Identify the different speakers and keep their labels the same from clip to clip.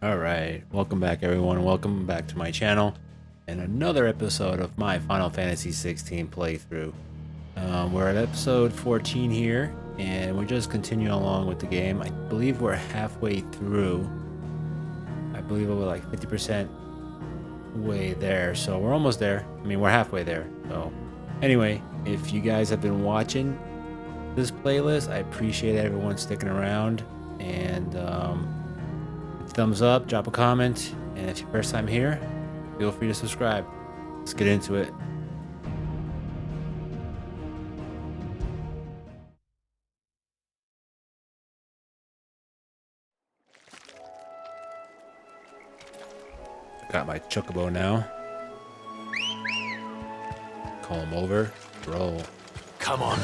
Speaker 1: Alright, welcome back everyone, welcome back to my channel and another episode of my Final Fantasy XVI playthrough. We're at episode 14 here, and we're just continuing along with the game. I believe we're halfway through. I believe we're like 50% way there, so we're almost there. I mean, we're halfway there. So anyway, if you guys have been watching this playlist, I appreciate everyone sticking around, and thumbs up, drop a comment, and if it's your first time here, feel free to subscribe. Let's get into it. Got my chocobo now. Call him over. Roll.
Speaker 2: Come on.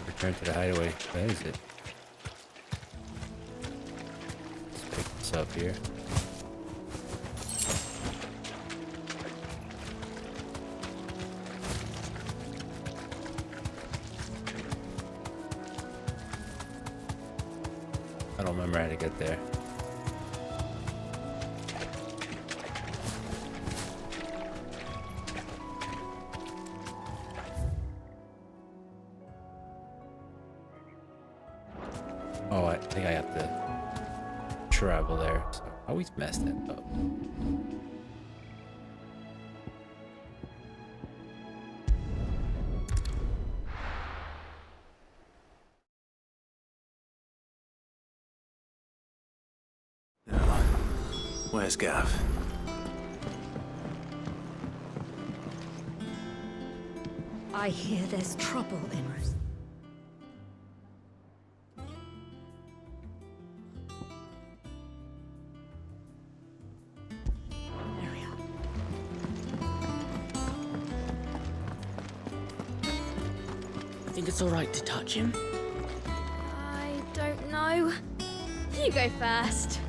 Speaker 1: Return to the hideaway. Where is it? Let's pick this up here. I don't remember how to get there. Oh, I think I have to travel there. So I always mess that up.
Speaker 2: Where's Gav?
Speaker 3: I hear there's trouble in us. There we are.
Speaker 4: I think it's all right to touch him.
Speaker 3: I don't know. You go first.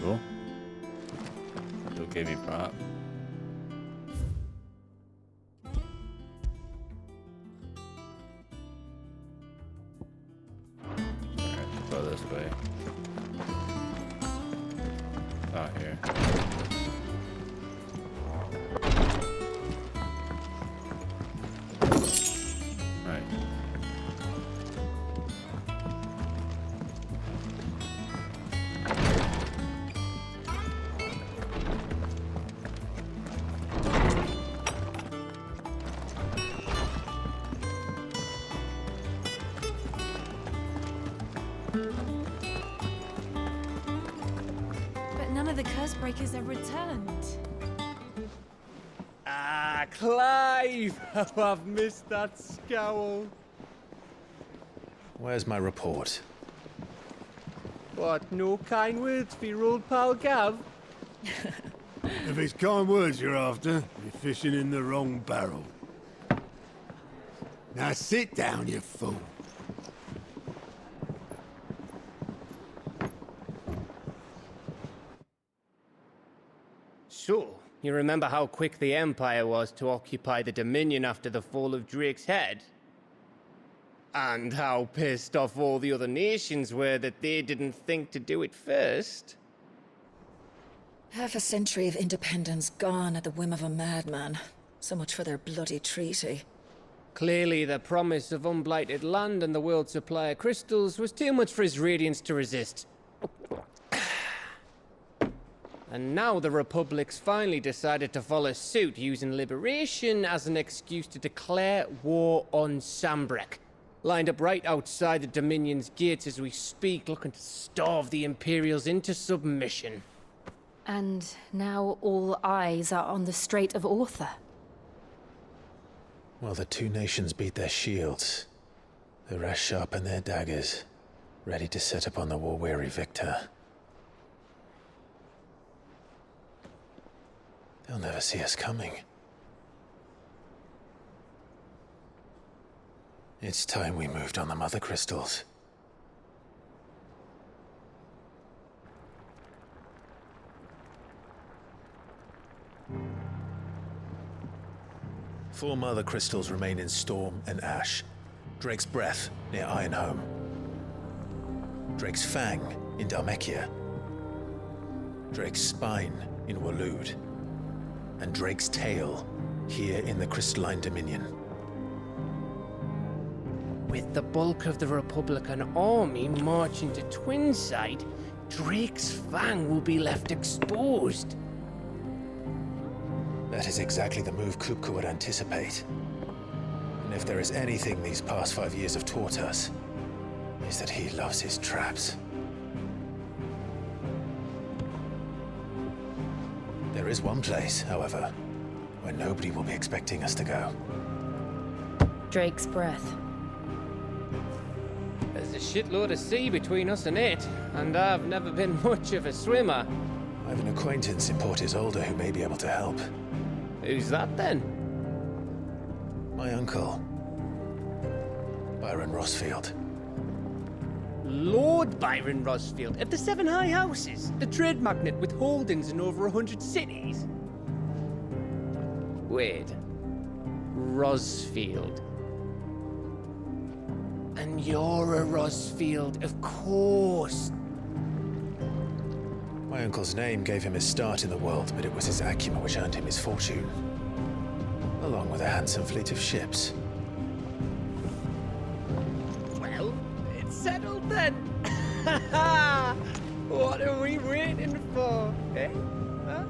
Speaker 1: Cool. Still gave me prop. Alright, go this way. Out here. Right.
Speaker 3: But none of the curse breakers have returned.
Speaker 5: Ah, Clive! How I've missed that scowl.
Speaker 2: Where's my report?
Speaker 5: What, no kind words for your old pal Gav?
Speaker 6: If it's kind words you're after, you're fishing in the wrong barrel. Now sit down, you fool.
Speaker 5: So, you remember how quick the Empire was to occupy the Dominion after the fall of Drake's head? And how pissed off all the other nations were that they didn't think to do it first.
Speaker 3: Half a century of independence gone at the whim of a madman. So much for their bloody treaty.
Speaker 5: Clearly, the promise of unblighted land and the world's supply of crystals was too much for his radiance to resist. And now the Republic's finally decided to follow suit, using liberation as an excuse to declare war on Sambrek. Lined up right outside the Dominion's gates as we speak, looking to starve the Imperials into submission.
Speaker 7: And now all eyes are on the Strait of Author.
Speaker 2: While the two nations beat their shields, the rest sharpen their daggers, ready to set upon the war-weary victor. They'll never see us coming. It's time we moved on the mother crystals. Four mother crystals remain in Storm and Ash. Drake's Breath near Ironhome. Drake's Fang in Dhalmekia. Drake's Spine in Waloed. And Drake's Tail here in the Crystalline Dominion.
Speaker 5: With the bulk of the Republican army marching to Twinside, Drake's Fang will be left exposed.
Speaker 2: That is exactly the move Kupka would anticipate. And if there is anything these past 5 years have taught us, is that he loves his traps. There is one place, however, where nobody will be expecting us to go.
Speaker 7: Drake's Breath.
Speaker 5: There's a shitload of sea between us and it, and I've never been much of a swimmer.
Speaker 2: I have an acquaintance in Port Isolde who may be able to help.
Speaker 5: Who's that then?
Speaker 2: My uncle, Byron Rossfield.
Speaker 5: Lord Byron Rossfield of the Seven High Houses, the trade magnate with holdings in over 100 cities. Wait, Rossfield. And you're a Rossfield, of course.
Speaker 2: My uncle's name gave him his start in the world, but it was his acumen which earned him his fortune, along with a handsome fleet of ships.
Speaker 5: Well, it's settled then. What are we waiting for, eh? Huh?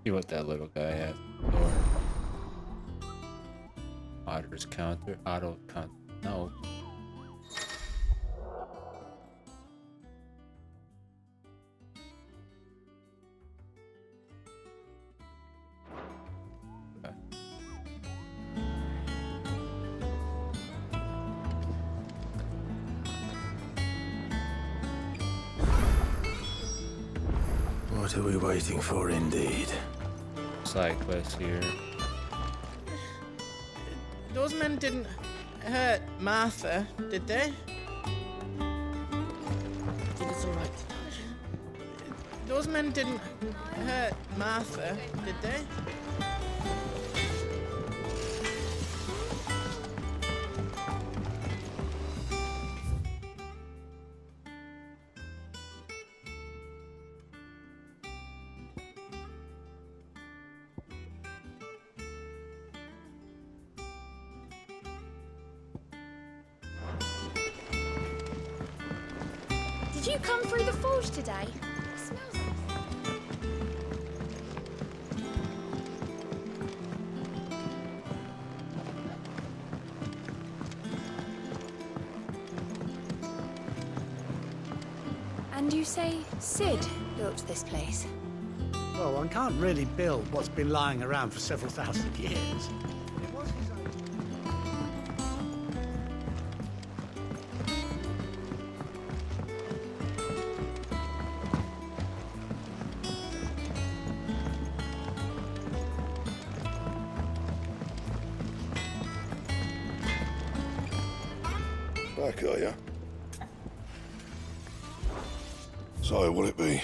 Speaker 1: See what that little guy has. Autor's counter. Auto counter. No. Okay.
Speaker 2: What are we waiting for, indeed?
Speaker 1: Side quest here.
Speaker 8: Those men didn't hurt Martha, did they?
Speaker 4: I think it's alright to touch him.
Speaker 8: Those men didn't hurt Martha, did they?
Speaker 9: Did you come through the forge today? It smells nice. And you say Sid built this place?
Speaker 10: Well, one can't really build what's been lying around for several thousand years. It was his own.
Speaker 11: Back, are ya? So, what'll it be?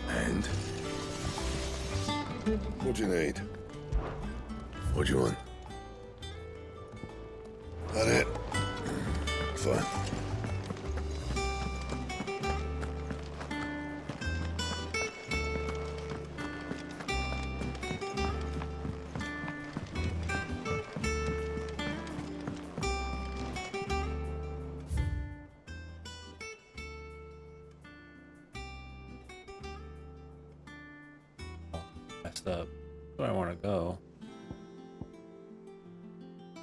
Speaker 11: And? What do you need? What do you want? That it? Fine.
Speaker 1: Messed up. Where I want to go.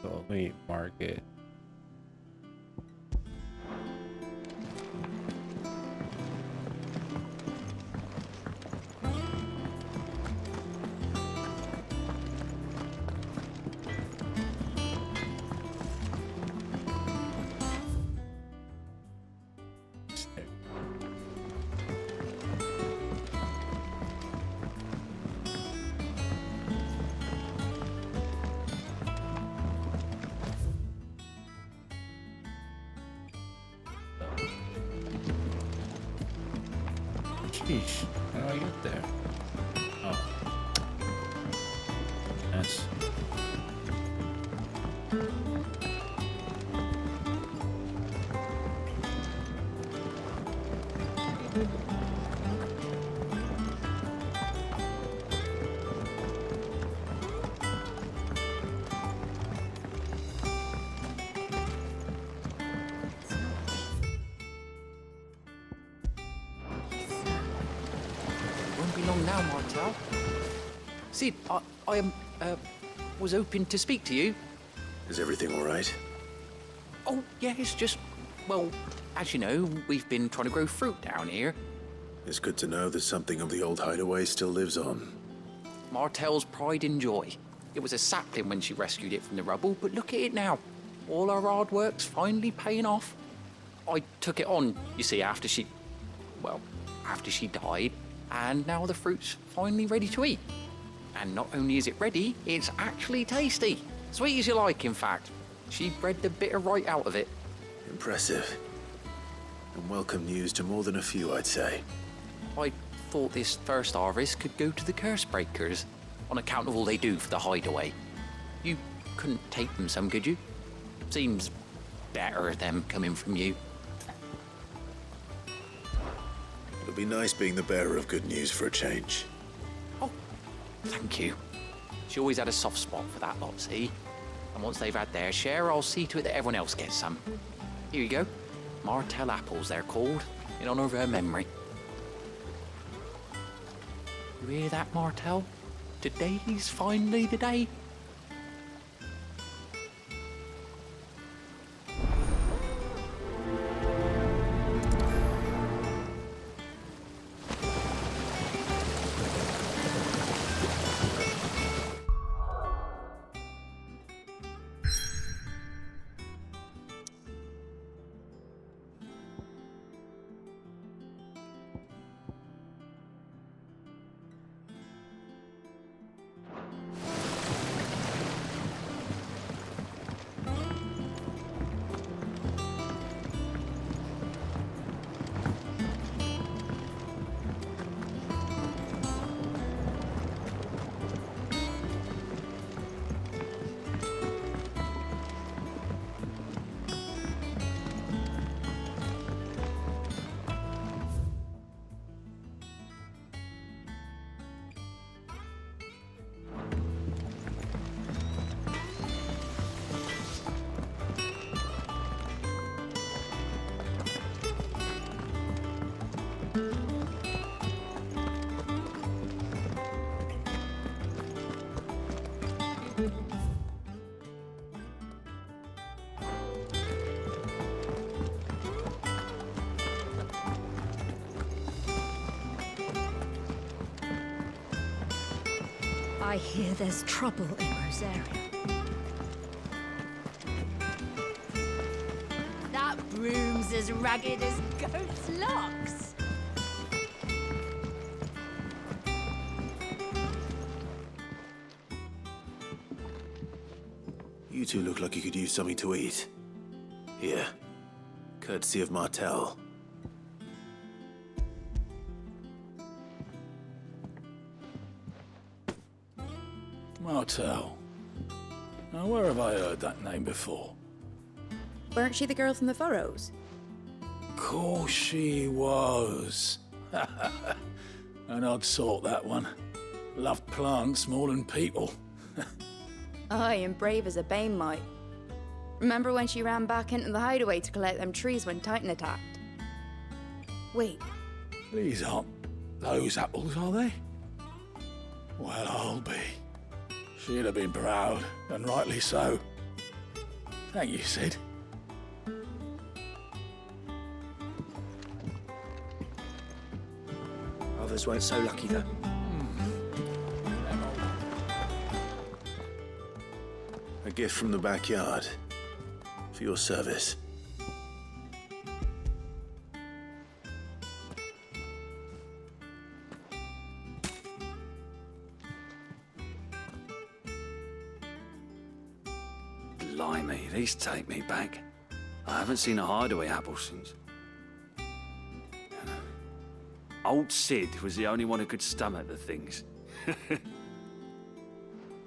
Speaker 1: So let me mark it. Sheesh, how do I get there? Oh. Yes.
Speaker 12: Won't be long now, Martel. Sid, I was hoping to speak to you.
Speaker 2: Is everything all right?
Speaker 12: Oh, yeah, it's just, well, as you know, we've been trying to grow fruit down here.
Speaker 2: It's good to know that something of the old hideaway still lives on.
Speaker 12: Martel's pride and joy. It was a sapling when she rescued it from the rubble, but look at it now. All our hard work's finally paying off. I took it on, you see, after she died, and now the fruit's finally ready to eat. And not only is it ready, it's actually tasty. Sweet as you like, in fact. She bred the bitter right out of it.
Speaker 2: Impressive. And welcome news to more than a few, I'd say.
Speaker 12: I thought this first harvest could go to the curse breakers, on account of all they do for the hideaway. You couldn't take them some, could you? Seems better them coming from you.
Speaker 2: It'll be nice being the bearer of good news for a change.
Speaker 12: Oh, thank you. She always had a soft spot for that lot, see? And once they've had their share, I'll see to it that everyone else gets some. Here you go. Martel apples, they're called, in honor of her memory. You hear that, Martel? Today's finally the day.
Speaker 9: I hear there's trouble in Rosaria. That broom's as ragged as goat's locks.
Speaker 2: You two look like you could use something to eat. Here. Courtesy of Martel.
Speaker 13: Martel. Now, where have I heard that name before?
Speaker 9: Weren't she the girl from the Furrows?
Speaker 13: Course she was. An odd sort, that one. Loved plants more than people.
Speaker 9: Aye, and brave as a bane might. Remember when she ran back into the hideaway to collect them trees when Titan attacked? Wait.
Speaker 13: These aren't those apples, are they? Well, I'll be. She'd have been proud, and rightly so. Thank you, Sid.
Speaker 14: Others weren't so lucky, though.
Speaker 2: A gift from the backyard. For your service.
Speaker 15: Blimey, these take me back. I haven't seen a hideaway apple since. Old Sid was the only one who could stomach the things.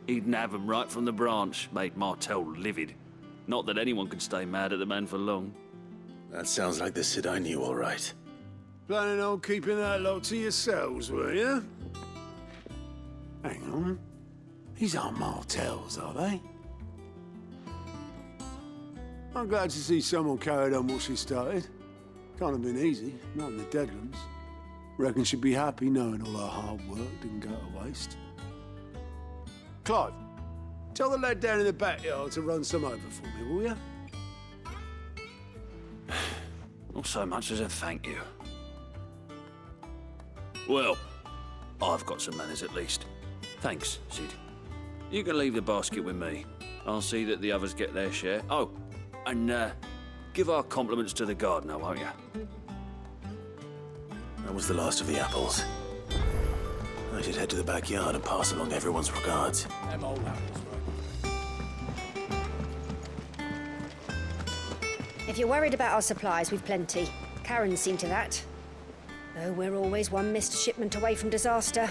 Speaker 15: He'd nab 'em right from the branch, made Martel livid. Not that anyone could stay mad at the man for long.
Speaker 2: That sounds like the Sid I knew, all right.
Speaker 6: Planning on keeping that lot to yourselves, were you? Hang on. These aren't Martels, are they? I'm glad to see someone carried on what she started. Can't have been easy, not in the Deadlands. Reckon she'd be happy knowing all her hard work didn't go to waste. Clive, tell the lad down in the backyard to run some over for me, will you?
Speaker 15: Not so much as a thank you. Well, I've got some manners at least. Thanks, Sid. You can leave the basket with me. I'll see that the others get their share. Oh, and give our compliments to the gardener, won't you?
Speaker 2: That was the last of the apples. I should head to the backyard and pass along everyone's regards.
Speaker 13: Them old apples, right?
Speaker 16: If you're worried about our supplies, we've plenty. Karen's seen to that. Though we're always one missed shipment away from disaster.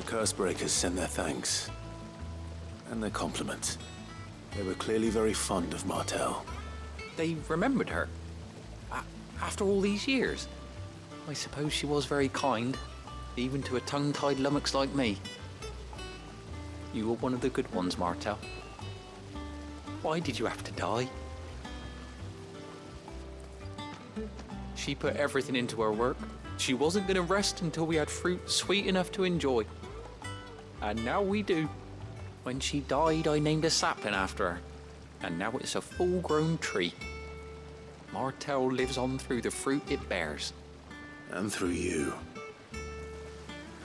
Speaker 2: Cursebreakers send their thanks. And their compliments. They were clearly very fond of Martel.
Speaker 12: They remembered her. After all these years. I suppose she was very kind, even to a tongue-tied lummox like me. You were one of the good ones, Martel. Why did you have to die? She put everything into her work. She wasn't going to rest until we had fruit sweet enough to enjoy. And now we do. When she died, I named a sapling after her. And now it's a full-grown tree. Martel lives on through the fruit it bears.
Speaker 2: And through you.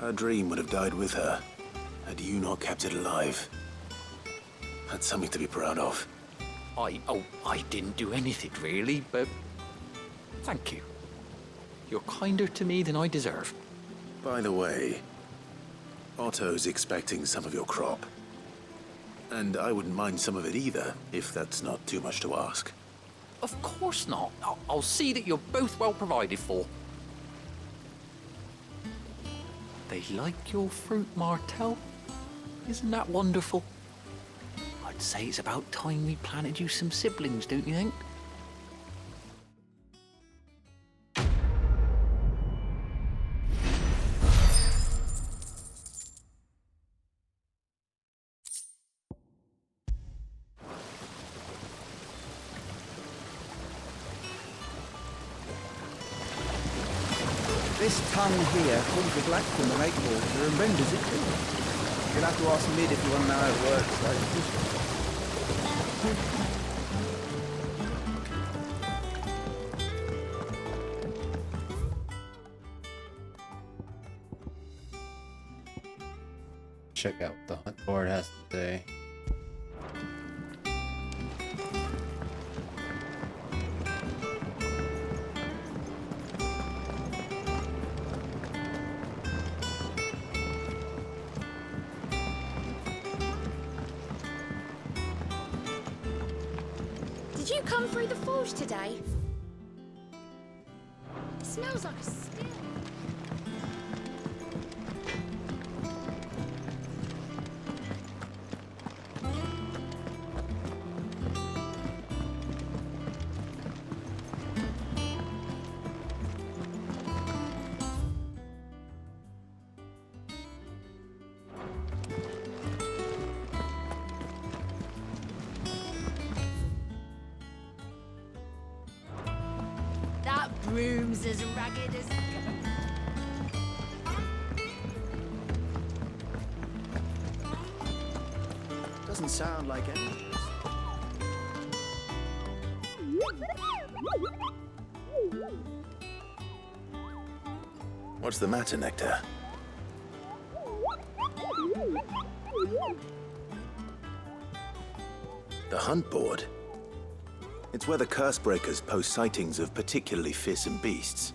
Speaker 2: Her dream would have died with her, had you not kept it alive. That's something to be proud of.
Speaker 12: I didn't do anything really, but thank you. You're kinder to me than I deserve.
Speaker 2: By the way, Otto's expecting some of your crop. And I wouldn't mind some of it either, if that's not too much to ask.
Speaker 12: Of course not. I'll see that you're both well provided for. They like your fruit, Martel. Isn't that wonderful? I'd say it's about time we planted you some siblings, don't you think?
Speaker 17: This tongue here pulls the black from the lake water and renders it clear. You'll have to ask Mid if you want to know how it works, though.
Speaker 1: Check out what the hunt board has to say.
Speaker 18: Did you come through the forge today? It smells like a spill. That broom's as ragged as...
Speaker 17: Doesn't sound like any.
Speaker 2: What's the matter, Nectar? The hunt board? It's where the curse breakers post sightings of particularly fearsome beasts.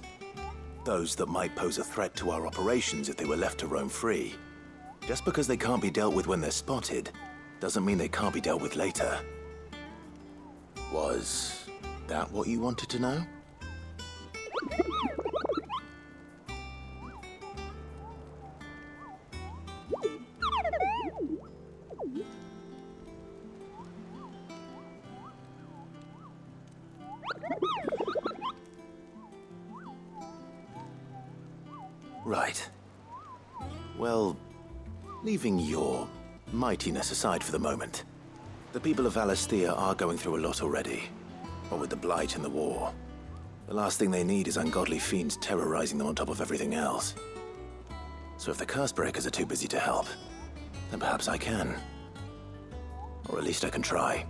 Speaker 2: Those that might pose a threat to our operations if they were left to roam free. Just because they can't be dealt with when they're spotted, doesn't mean they can't be dealt with later. Was that what you wanted to know? Right. Well, leaving your mightiness aside for the moment, the people of Valisthea are going through a lot already. What with the Blight and the war. The last thing they need is ungodly fiends terrorizing them on top of everything else. So if the Cursebreakers are too busy to help, then perhaps I can. Or at least I can try.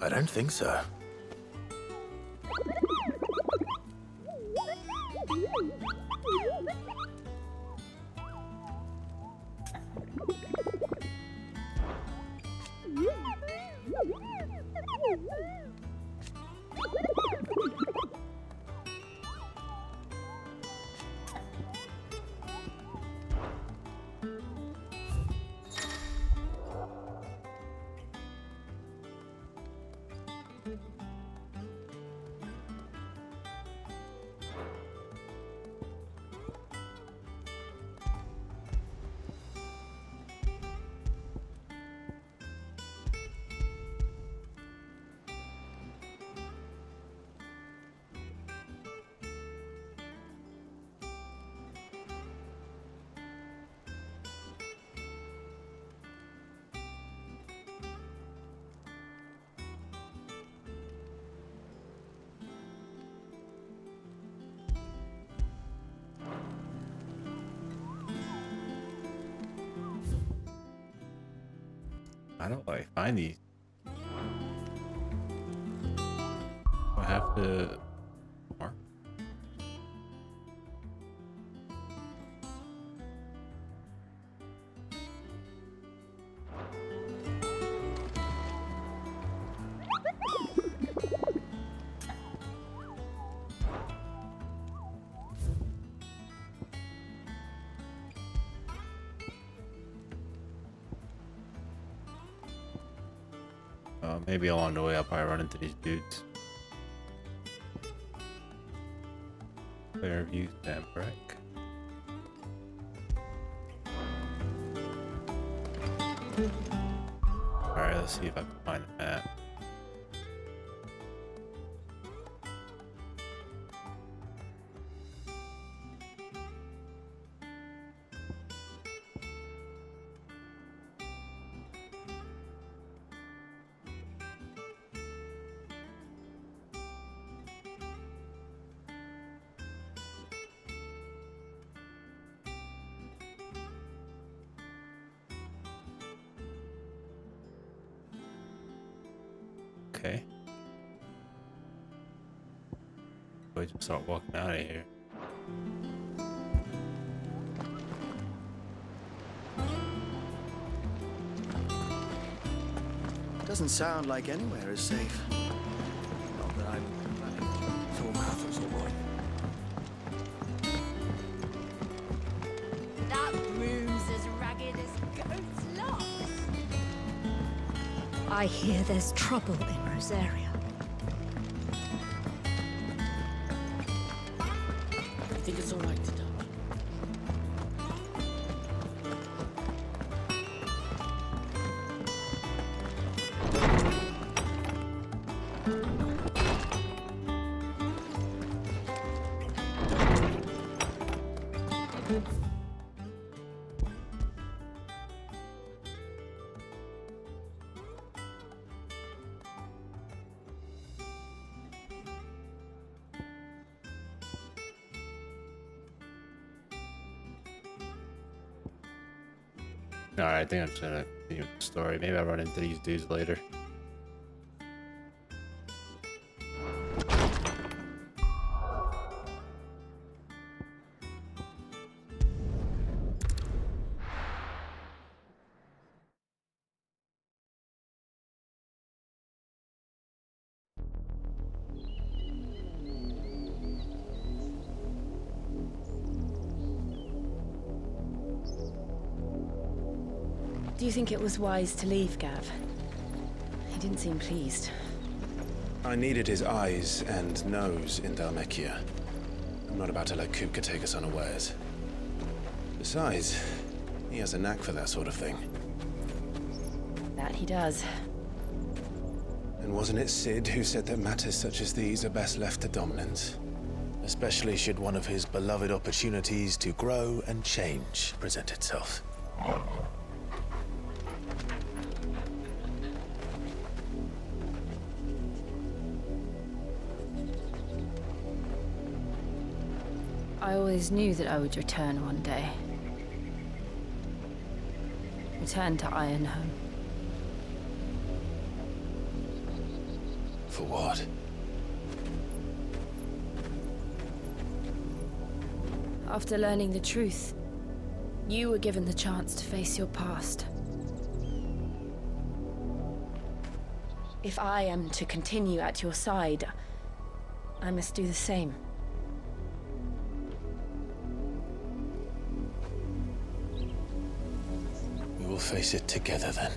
Speaker 2: I don't think so.
Speaker 1: How do I find these? I have to mark. Maybe along the way I'll probably run into these dudes. Fairview fabric. Alright, let's see if I can find a map. Okay. I just start walking out of here.
Speaker 14: Doesn't sound like anywhere is safe. Not that I'm planning to. So Martha's all right.
Speaker 18: That room's as ragged as goat's locks.
Speaker 16: I hear there's trouble in Rosaria.
Speaker 4: You think it's all right to die?
Speaker 1: Alright, I think I'm just gonna continue the story. Maybe I'll run into these dudes later.
Speaker 7: Do you think it was wise to leave, Gav? He didn't seem pleased.
Speaker 2: I needed his eyes and nose in Dhalmekia. I'm not about to let Kupka take us unawares. Besides, he has a knack for that sort of thing.
Speaker 7: That he does.
Speaker 2: And wasn't it Sid who said that matters such as these are best left to dominance? Especially should one of his beloved opportunities to grow and change present itself.
Speaker 7: I always knew that I would return one day. Return to Ironhome.
Speaker 2: For what?
Speaker 7: After learning the truth, you were given the chance to face your past. If I am to continue at your side, I must do the same.
Speaker 2: We will face it together then.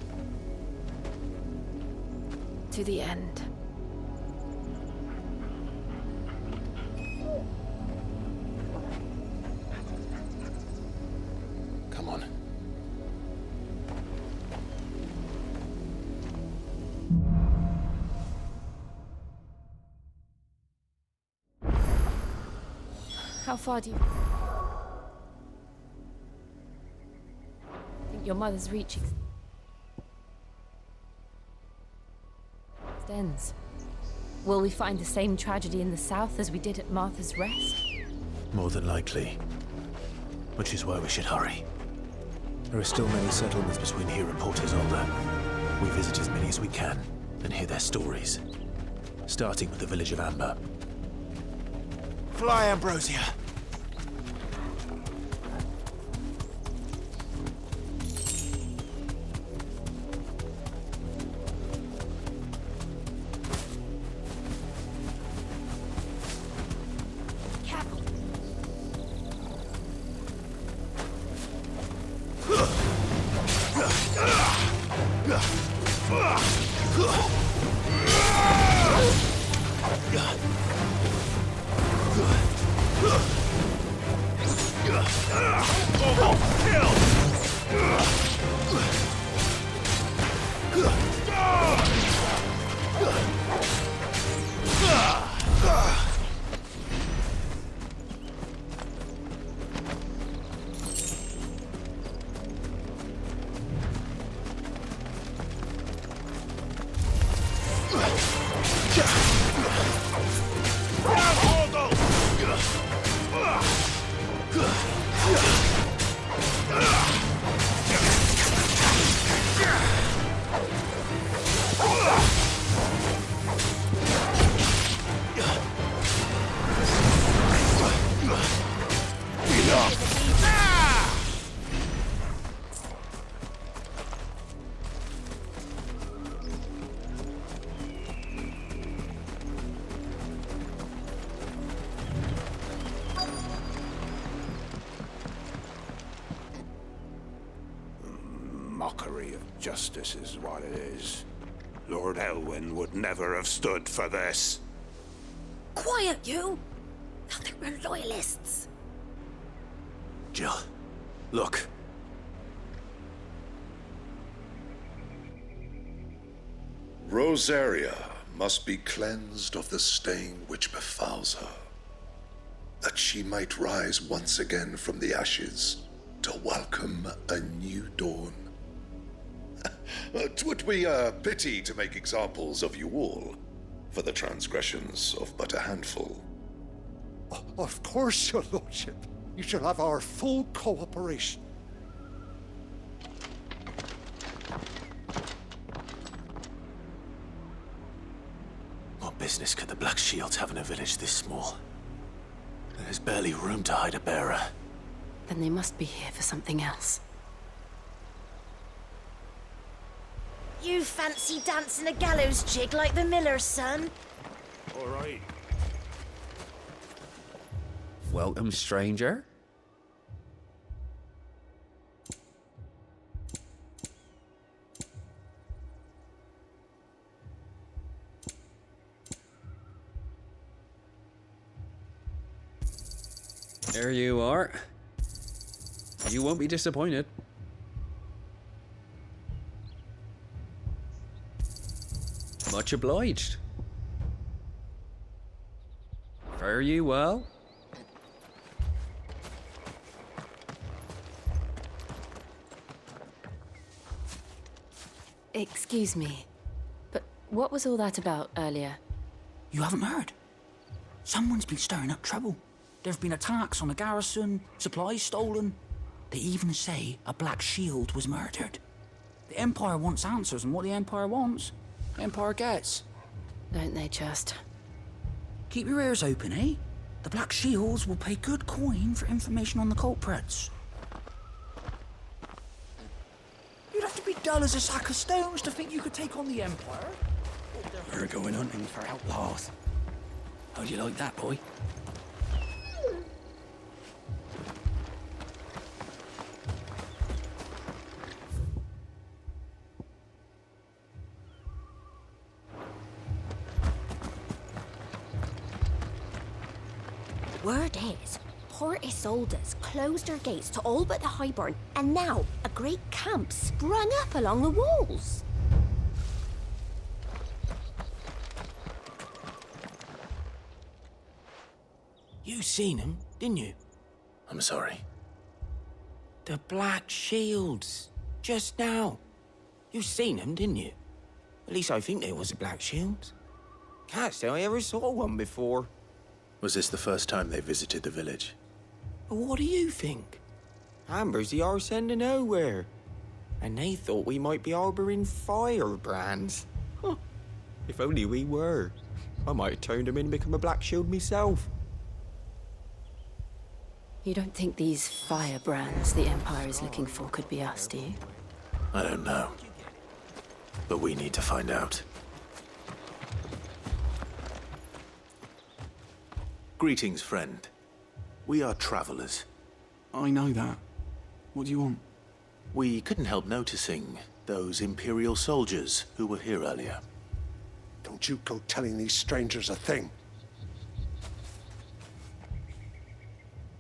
Speaker 7: To the end.
Speaker 2: Come on.
Speaker 7: How far do you think your mother's reach extends? Will we find the same tragedy in the south as we did at Martha's Rest?
Speaker 2: More than likely. Which is why we should hurry. There are still many settlements between here and Port Isolde. We visit as many as we can and hear their stories, starting with the village of Amber.
Speaker 14: Fly, Ambrosia.
Speaker 19: Mockery of justice is what it is. Lord Elwyn would never have stood for this.
Speaker 16: Quiet, you! I think we're loyalists.
Speaker 2: Jill, look.
Speaker 11: Rosaria must be cleansed of the stain which befouls her, that she might rise once again from the ashes to welcome a new dawn. 'Twould be a pity to make examples of you all for the transgressions of but a handful.
Speaker 10: Of course, your lordship. You shall have our full cooperation.
Speaker 2: What business could the Black Shields have in a village this small? There's barely room to hide a bearer.
Speaker 20: Then they must be here for something else.
Speaker 16: You fancy dancing a gallows jig like the miller's son?
Speaker 19: All right.
Speaker 12: Welcome, stranger. There you are. You won't be disappointed. Much obliged. Fare you well.
Speaker 20: Excuse me, but what was all that about earlier?
Speaker 4: You haven't heard? Someone's been stirring up trouble. There have been attacks on the garrison, supplies stolen. They even say a Black Shield was murdered. The Empire wants answers, and what the Empire wants, the Empire gets.
Speaker 20: Don't they just?
Speaker 4: Keep your ears open, eh? The Black Shields will pay good coin for information on the culprits. You'd have to be dull as a sack of stones to think you could take on the Empire.
Speaker 14: We're going hunting for outlaws. How do you like that, boy?
Speaker 18: Word is, Port Isolde's closed her gates to all but the Highborn, and now a great camp sprung up along the walls.
Speaker 14: You seen him, didn't you?
Speaker 2: I'm sorry.
Speaker 14: The Black Shields. Just now. You seen them, didn't you? At least I think there was a Black Shield. Can't say I ever saw one before.
Speaker 2: Was this the first time they visited the village?
Speaker 14: But what do you think? Amber's the arse end of nowhere. And they thought we might be harboring firebrands. Huh. If only we were. I might have turned them in and become a Black Shield myself.
Speaker 20: You don't think these firebrands the Empire is looking for could be us, do you?
Speaker 2: I don't know. But we need to find out. Greetings, friend. We are travelers.
Speaker 21: I know that. What do you want?
Speaker 2: We couldn't help noticing those Imperial soldiers who were here earlier.
Speaker 19: Don't you go telling these strangers a thing.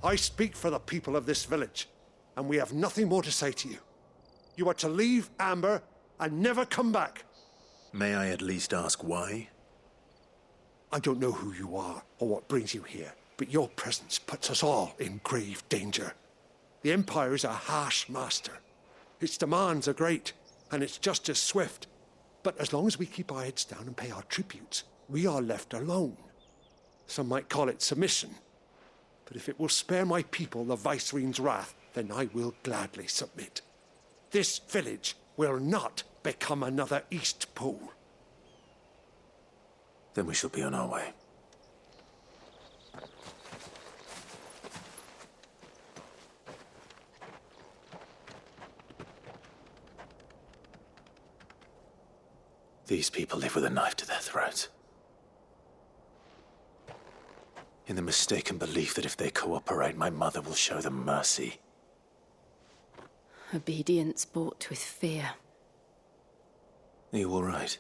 Speaker 19: I speak for the people of this village, and we have nothing more to say to you. You are to leave Amber and never come back.
Speaker 2: May I at least ask why?
Speaker 19: I don't know who you are or what brings you here, but your presence puts us all in grave danger. The Empire is a harsh master. Its demands are great, and its justice swift. But as long as we keep our heads down and pay our tributes, we are left alone. Some might call it submission. But if it will spare my people the Viceroy's wrath, then I will gladly submit. This village will not become another East Pool.
Speaker 2: Then we shall be on our way. These people live with a knife to their throats. In the mistaken belief that if they cooperate, my mother will show them mercy.
Speaker 20: Obedience bought with fear.
Speaker 2: Are you all right?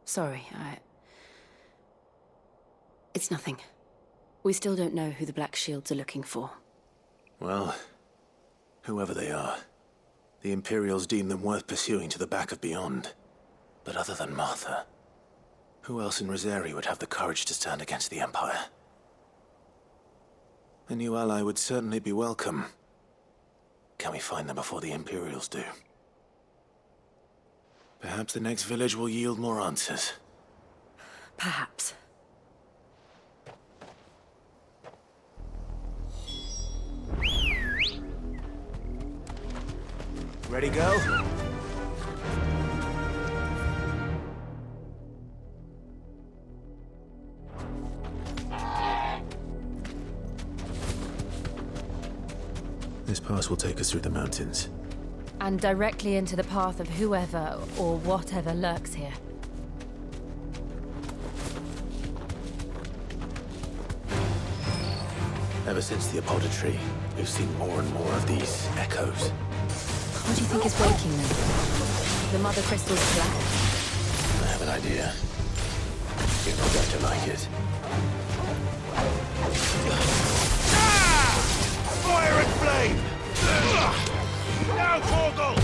Speaker 20: Sorry, It's nothing. We still don't know who the Black Shields are looking for.
Speaker 2: Well, whoever they are, the Imperials deem them worth pursuing to the back of beyond. But other than Martha, who else in Rosari would have the courage to stand against the Empire? A new ally would certainly be welcome. Can we find them before the Imperials do? Perhaps the next village will yield more answers.
Speaker 20: Perhaps.
Speaker 2: Ready, go? This pass will take us through the mountains.
Speaker 20: And directly into the path of whoever or whatever lurks here.
Speaker 2: Ever since the Apollo tree, we've seen more and more of these echoes.
Speaker 20: What do you think is waking them? The mother crystal's black?
Speaker 2: I have an idea. You're not going to like it.
Speaker 19: Fire and flame! Now, Torgal!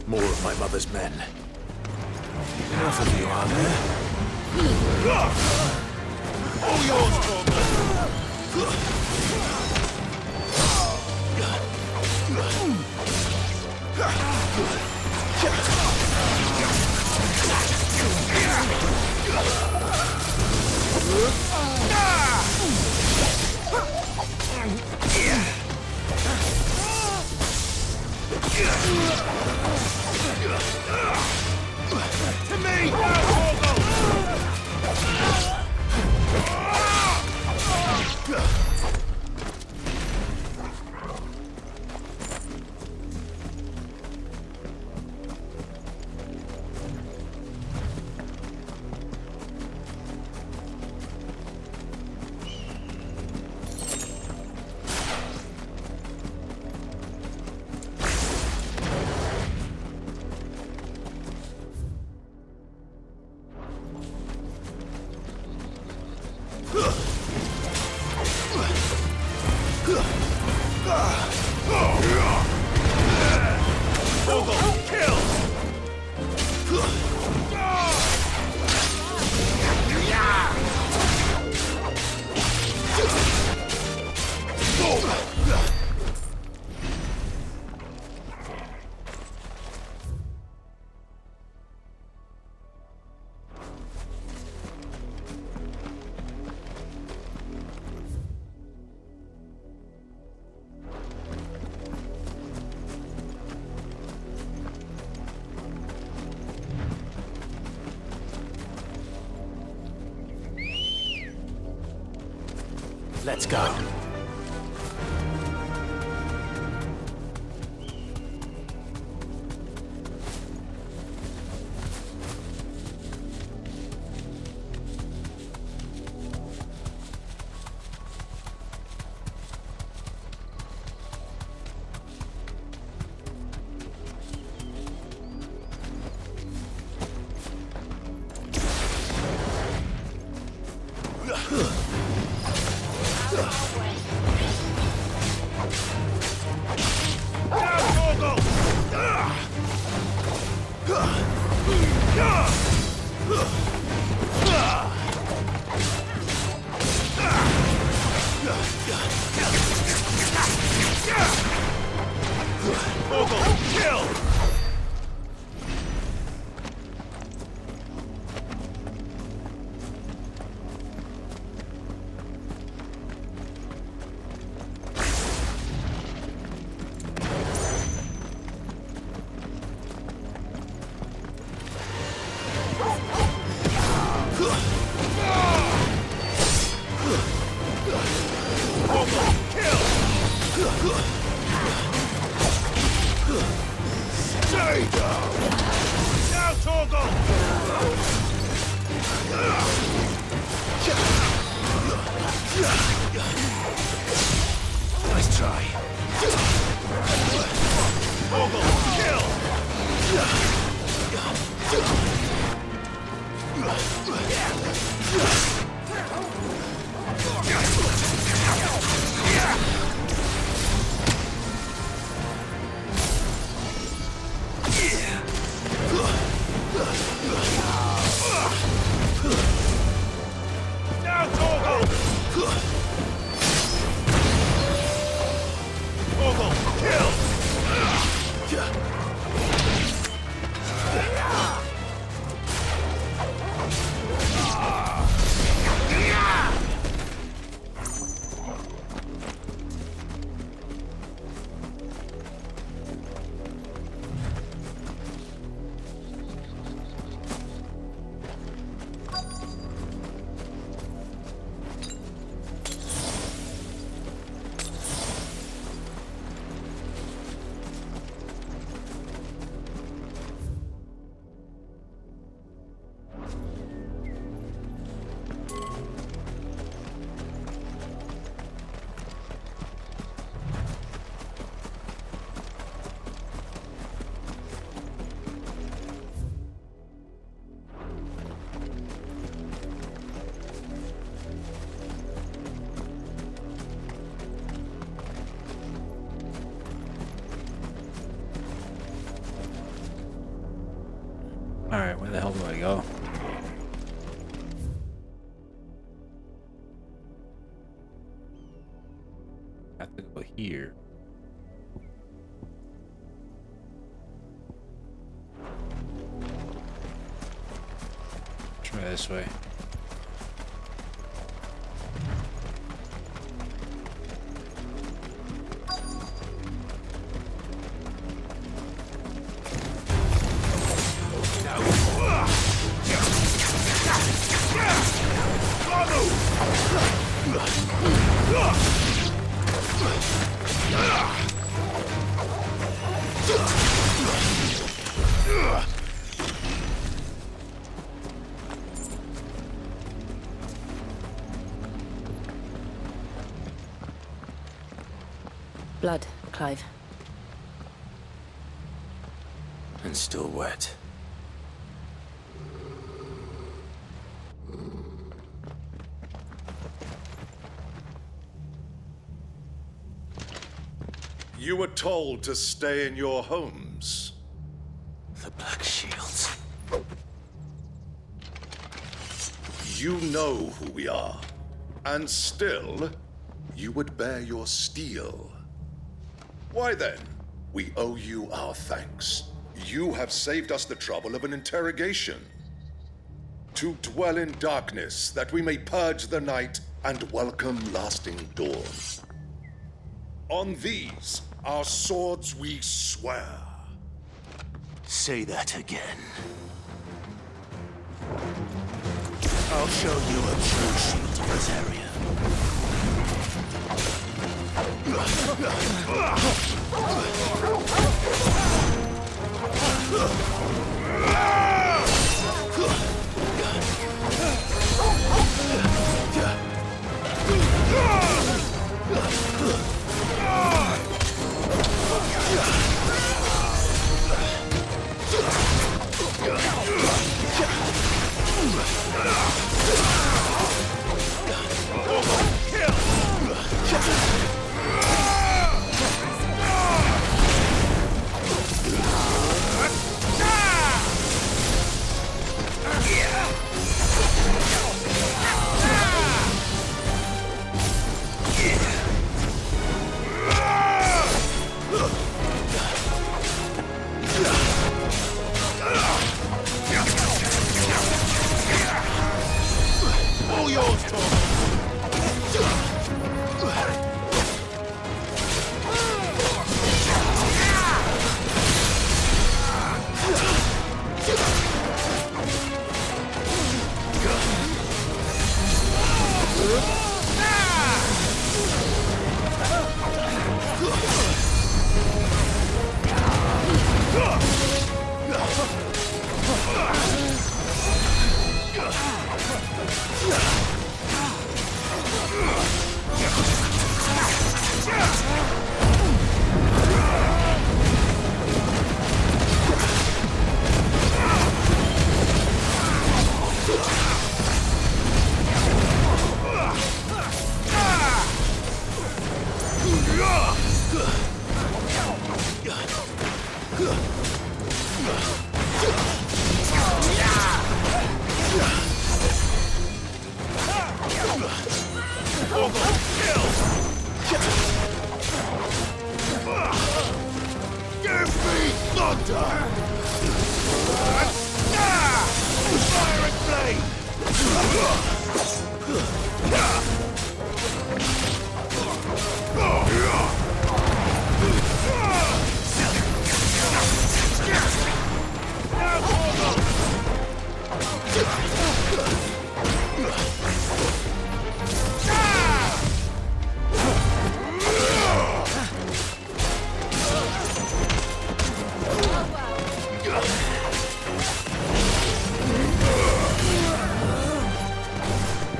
Speaker 2: More of my mother's men. Enough of you, are there?
Speaker 19: All yours, Torgal!
Speaker 3: To me! Now,
Speaker 2: Let's go.
Speaker 3: Nice try.
Speaker 1: Alright, where the hell do I go? I have to go here. Try this way.
Speaker 20: blood, Clive.
Speaker 14: And still wet.
Speaker 11: You were told to stay in your homes.
Speaker 14: The Black Shields.
Speaker 11: You know who we are. And still, you would bear your steel. Why then? We owe you our thanks. You have saved us the trouble of an interrogation. To dwell in darkness, that we may purge the night and welcome lasting dawn. On these, our swords we swear.
Speaker 3: Say that again. I'll show you a true shield in this area. All yours, Tom.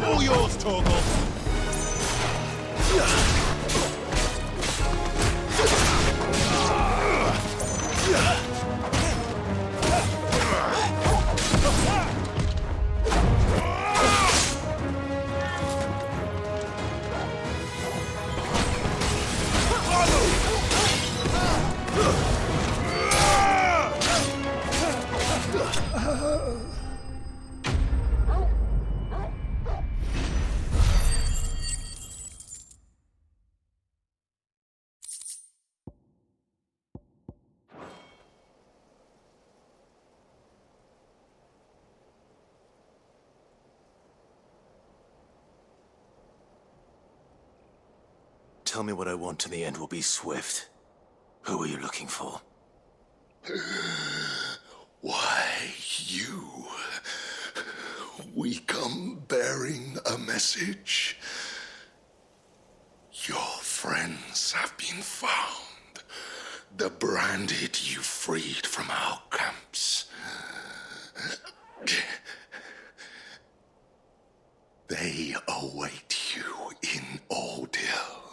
Speaker 3: All yours, Torgal. Tell me what I want and the end will be swift. Who are you looking for?
Speaker 11: Why, you. We come bearing a message. Your friends have been found. The branded you freed from our camps. They await you in Oldhill.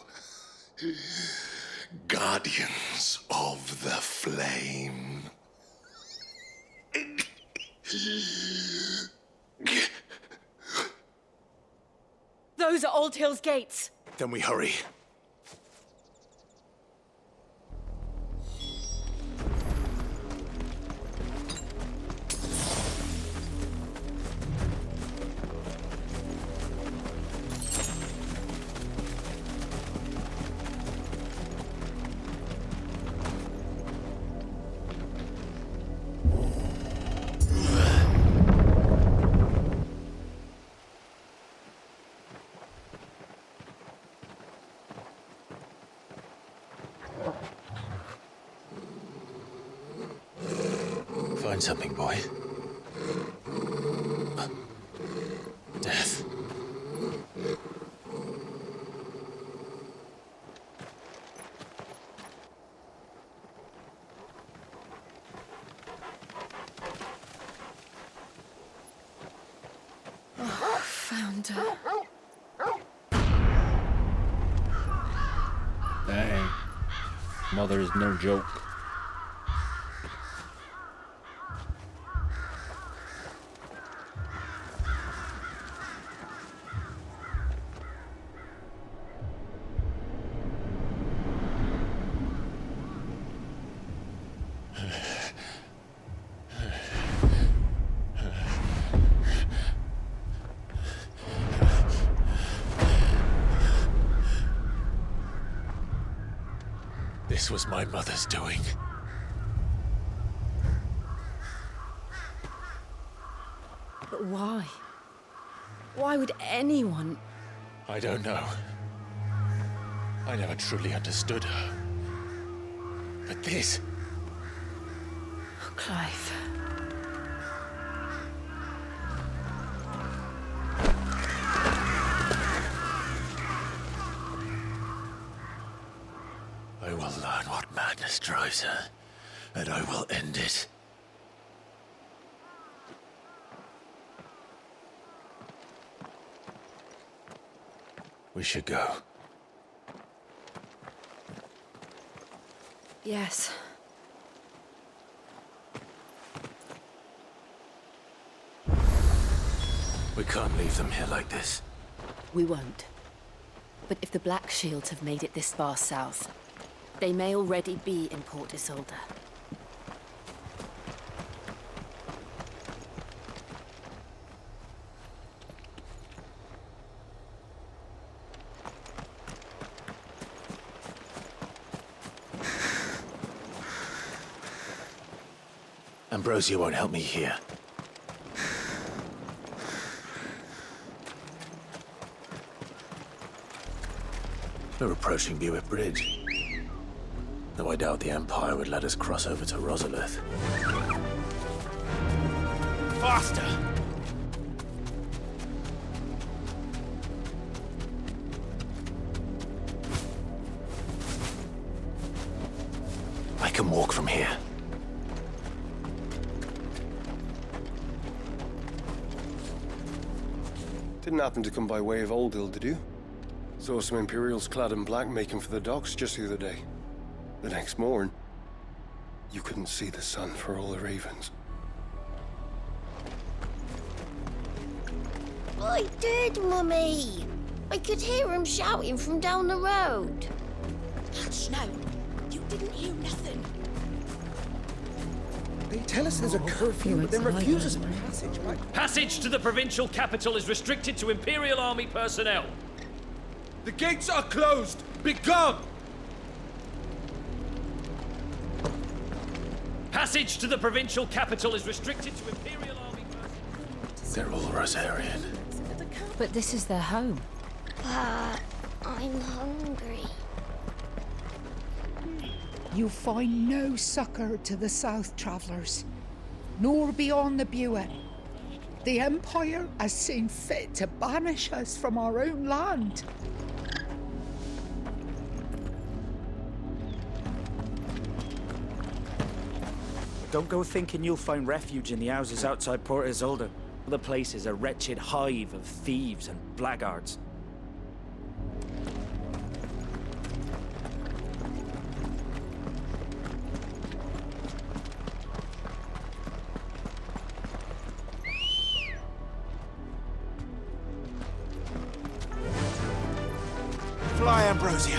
Speaker 11: Guardians of the Flame.
Speaker 5: Those are Old Hill's gates.
Speaker 2: Then we hurry. Find something, boy. Death.
Speaker 7: Oh, found her.
Speaker 1: Dang. Mother is no joke.
Speaker 2: This was my mother's doing.
Speaker 7: But why? Why would anyone?
Speaker 2: I don't know. I never truly understood her. But this...
Speaker 7: Oh, Clive.
Speaker 2: I will learn what madness drives her, and I will end it. We should go.
Speaker 7: Yes.
Speaker 2: We can't leave them here like this.
Speaker 20: We won't. But if the Black Shields have made it this far south, they may already be in Port Isolde.
Speaker 2: Ambrosia won't help me here. We're approaching Buick Bridge. Though I doubt the Empire would let us cross over to Rosalith. Faster! I can walk from here.
Speaker 22: Didn't happen to come by way of Old Hill, did you? Saw some Imperials clad in black making for the docks just the other day. The next morn, you couldn't see the sun for all the ravens.
Speaker 18: I did, Mummy. I could hear him shouting from down the road.
Speaker 5: Hush now. You didn't hear nothing.
Speaker 23: They tell us there's a curfew, but then refuse us passage, right?
Speaker 15: Passage to the provincial capital is restricted to Imperial Army personnel.
Speaker 23: The gates are closed! Begone!
Speaker 15: Passage to the provincial capital is restricted to Imperial Army personnel.
Speaker 2: They're all Rosarian.
Speaker 20: But this is their home.
Speaker 18: But I'm hungry.
Speaker 24: You find no succor to the south travellers, nor beyond the Buin. The Empire has seen fit to banish us from our own land.
Speaker 25: Don't go thinking you'll find refuge in the houses outside Port Isolde. The place is a wretched hive of thieves and blackguards.
Speaker 2: Ambrosia.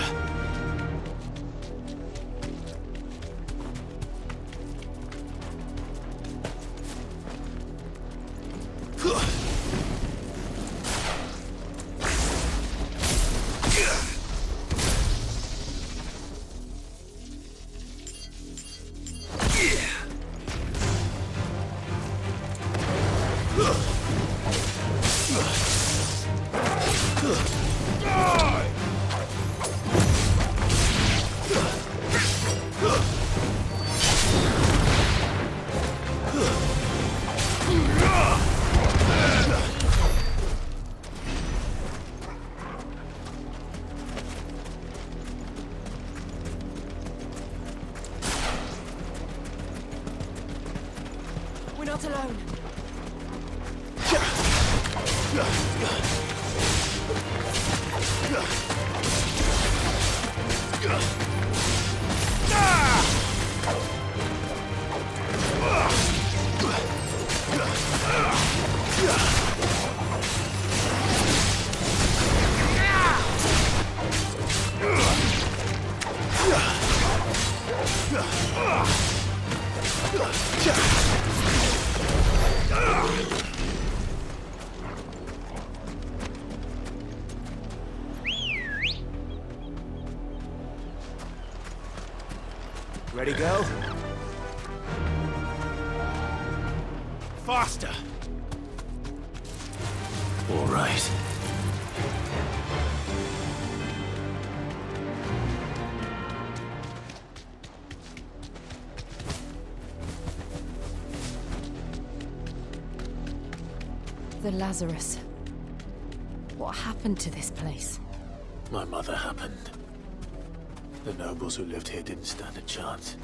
Speaker 20: We're not alone.
Speaker 2: Ready, go? Faster!
Speaker 3: All right.
Speaker 20: The Lazarus. What happened to this place?
Speaker 3: My mother happened. The nobles who lived here didn't stand a chance.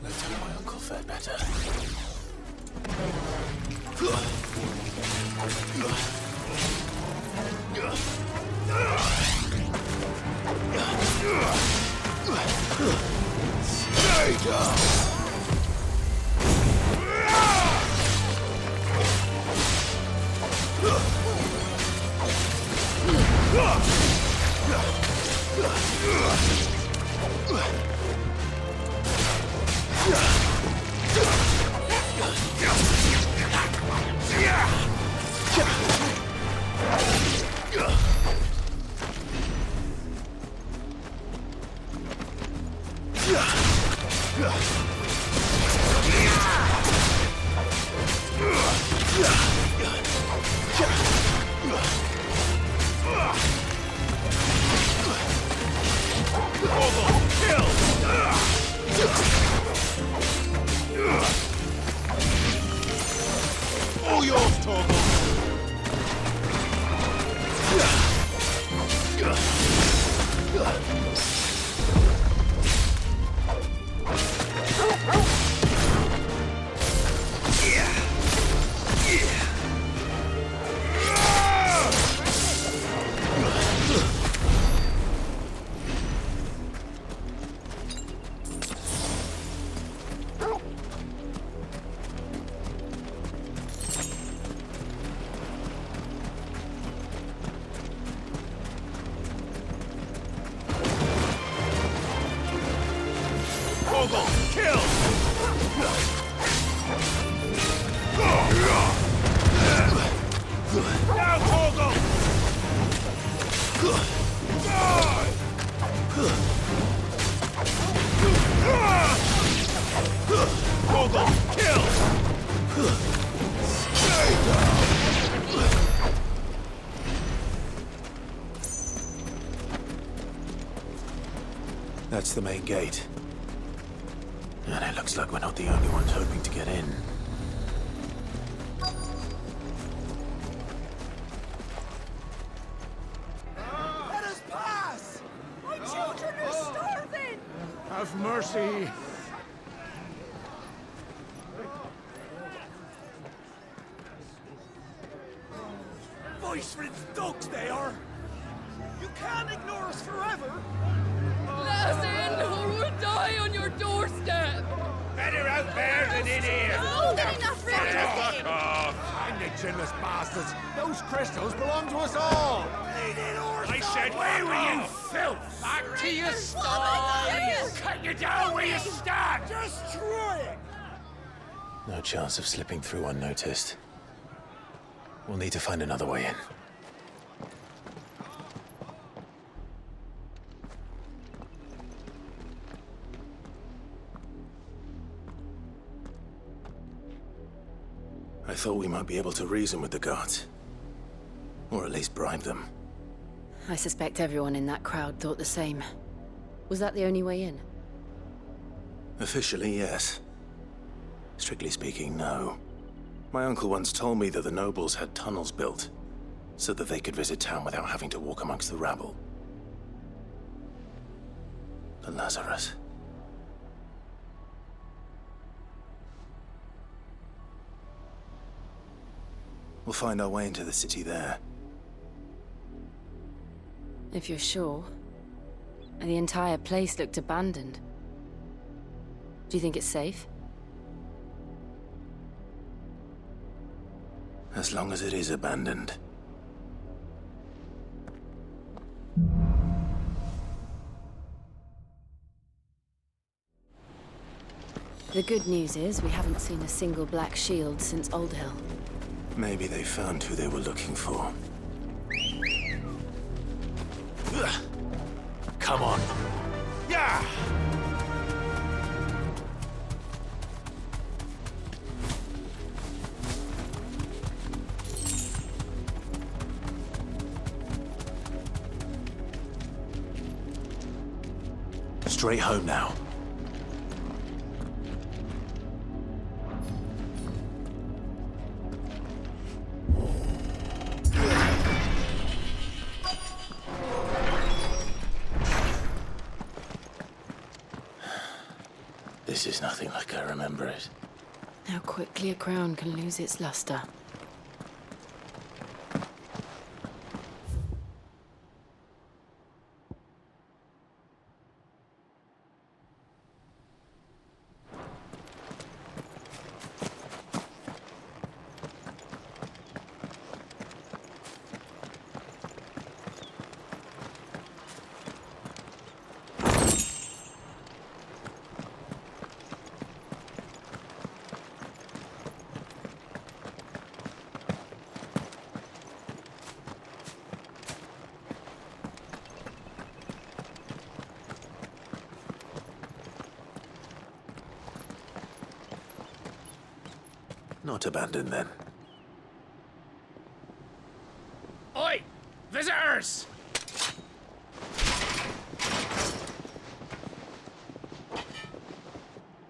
Speaker 3: Let's hope my uncle fared better. Stay down!
Speaker 2: All yours, Torgal!
Speaker 3: That's the main gate. And it looks like we're not the only ones hoping to get in.
Speaker 10: Let us pass!
Speaker 5: My children are starving!
Speaker 10: Have mercy. Voice-riddled dogs they are! You can't ignore us forever!
Speaker 5: Let us in, or we'll die on your doorstep!
Speaker 10: Better out there than in here!
Speaker 5: More than enough for everything!
Speaker 10: Fuck off! In the
Speaker 6: chinless bastards! Those crystals belong to us all! I said, where were you, filth?
Speaker 12: Back to your style!
Speaker 6: Cut you down where you stand!
Speaker 2: Destroy it! No chance of slipping through unnoticed. We'll need to find another way in. I thought we might be able to reason with the guards. Or at least bribe them.
Speaker 20: I suspect everyone in that crowd thought the same. Was that the only way in?
Speaker 2: Officially, yes. Strictly speaking, no. My uncle once told me that the nobles had tunnels built, so that they could visit town without having to walk amongst the rabble. The Lazarus. We'll find our way into the city there.
Speaker 20: If you're sure. The entire place looked abandoned. Do you think it's safe?
Speaker 2: As long as it is abandoned.
Speaker 20: The good news is we haven't seen a single black shield since Old Hill.
Speaker 2: Maybe they found who they were looking for.
Speaker 6: Come on. Yeah!
Speaker 2: Straight home now. This is nothing like I remember it.
Speaker 20: How quickly a crown can lose its luster.
Speaker 2: Not abandoned, then.
Speaker 6: Oi! Visitors!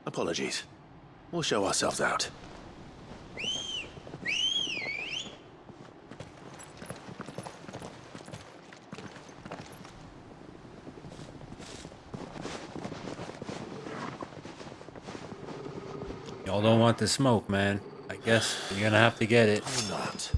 Speaker 2: Apologies. We'll show ourselves out.
Speaker 1: Y'all don't want the smoke, man. I guess you're gonna have to get it.
Speaker 2: Or not.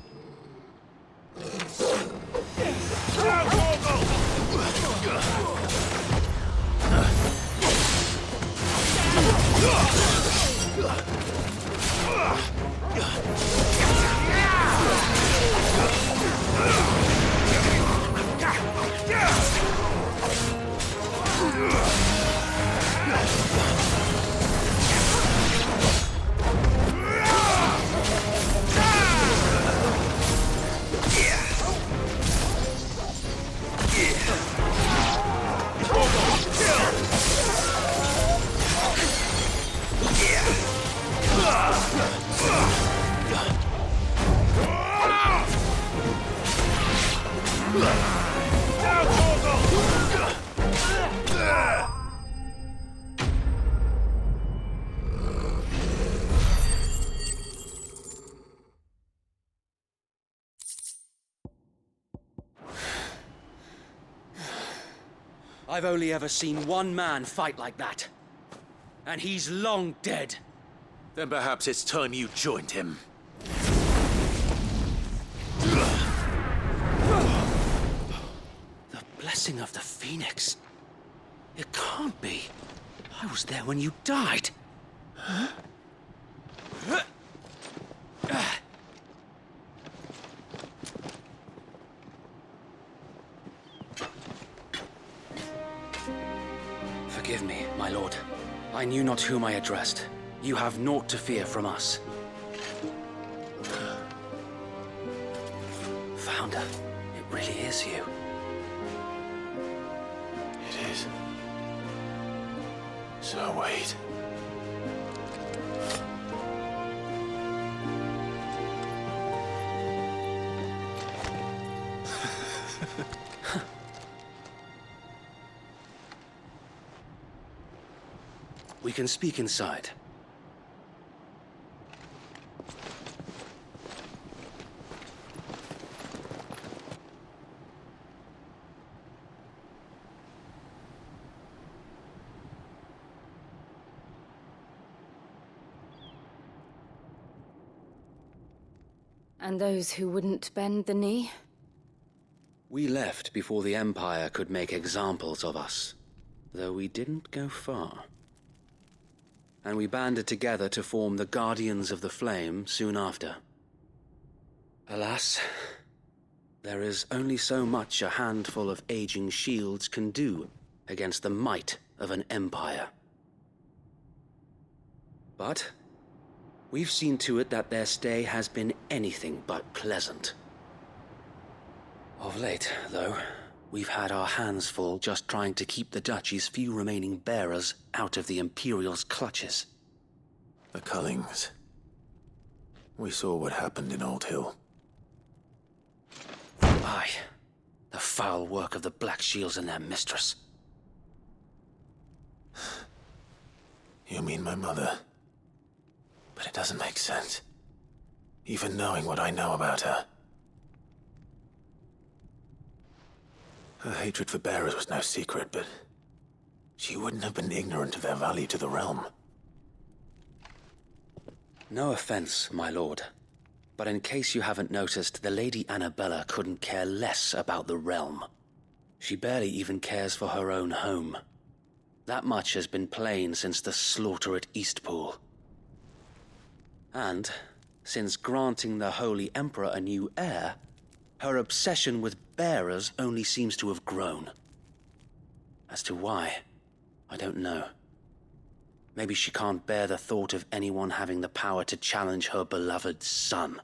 Speaker 8: I've only ever seen one man fight like that. And he's long dead.
Speaker 2: Then perhaps it's time you joined him.
Speaker 8: The blessing of the Phoenix. It can't be. I was there when you died. knew not whom I addressed. You have naught to fear from us. Founder, it really is you.
Speaker 3: It is. So wait.
Speaker 8: We can speak inside.
Speaker 20: And those who wouldn't bend the knee?
Speaker 8: We left before the Empire could make examples of us, though we didn't go far. And we banded together to form the Guardians of the Flame soon after. Alas, there is only so much a handful of aging shields can do against the might of an empire. But we've seen to it that their stay has been anything but pleasant. Of late, though, we've had our hands full just trying to keep the Duchy's few remaining bearers out of the Imperial's clutches.
Speaker 3: The Cullings. We saw what happened in Old Hill.
Speaker 8: Aye, the foul work of the Black Shields and their mistress.
Speaker 3: You mean my mother? But it doesn't make sense. Even knowing what I know about her. Her hatred for bearers was no secret, but she wouldn't have been ignorant of their value to the realm.
Speaker 8: No offense, my lord, but in case you haven't noticed, the Lady Annabella couldn't care less about the realm. She barely even cares for her own home. That much has been plain since the slaughter at Eastpool. And, since granting the Holy Emperor a new heir, her obsession with bearers only seems to have grown. As to why, I don't know. Maybe she can't bear the thought of anyone having the power to challenge her beloved son.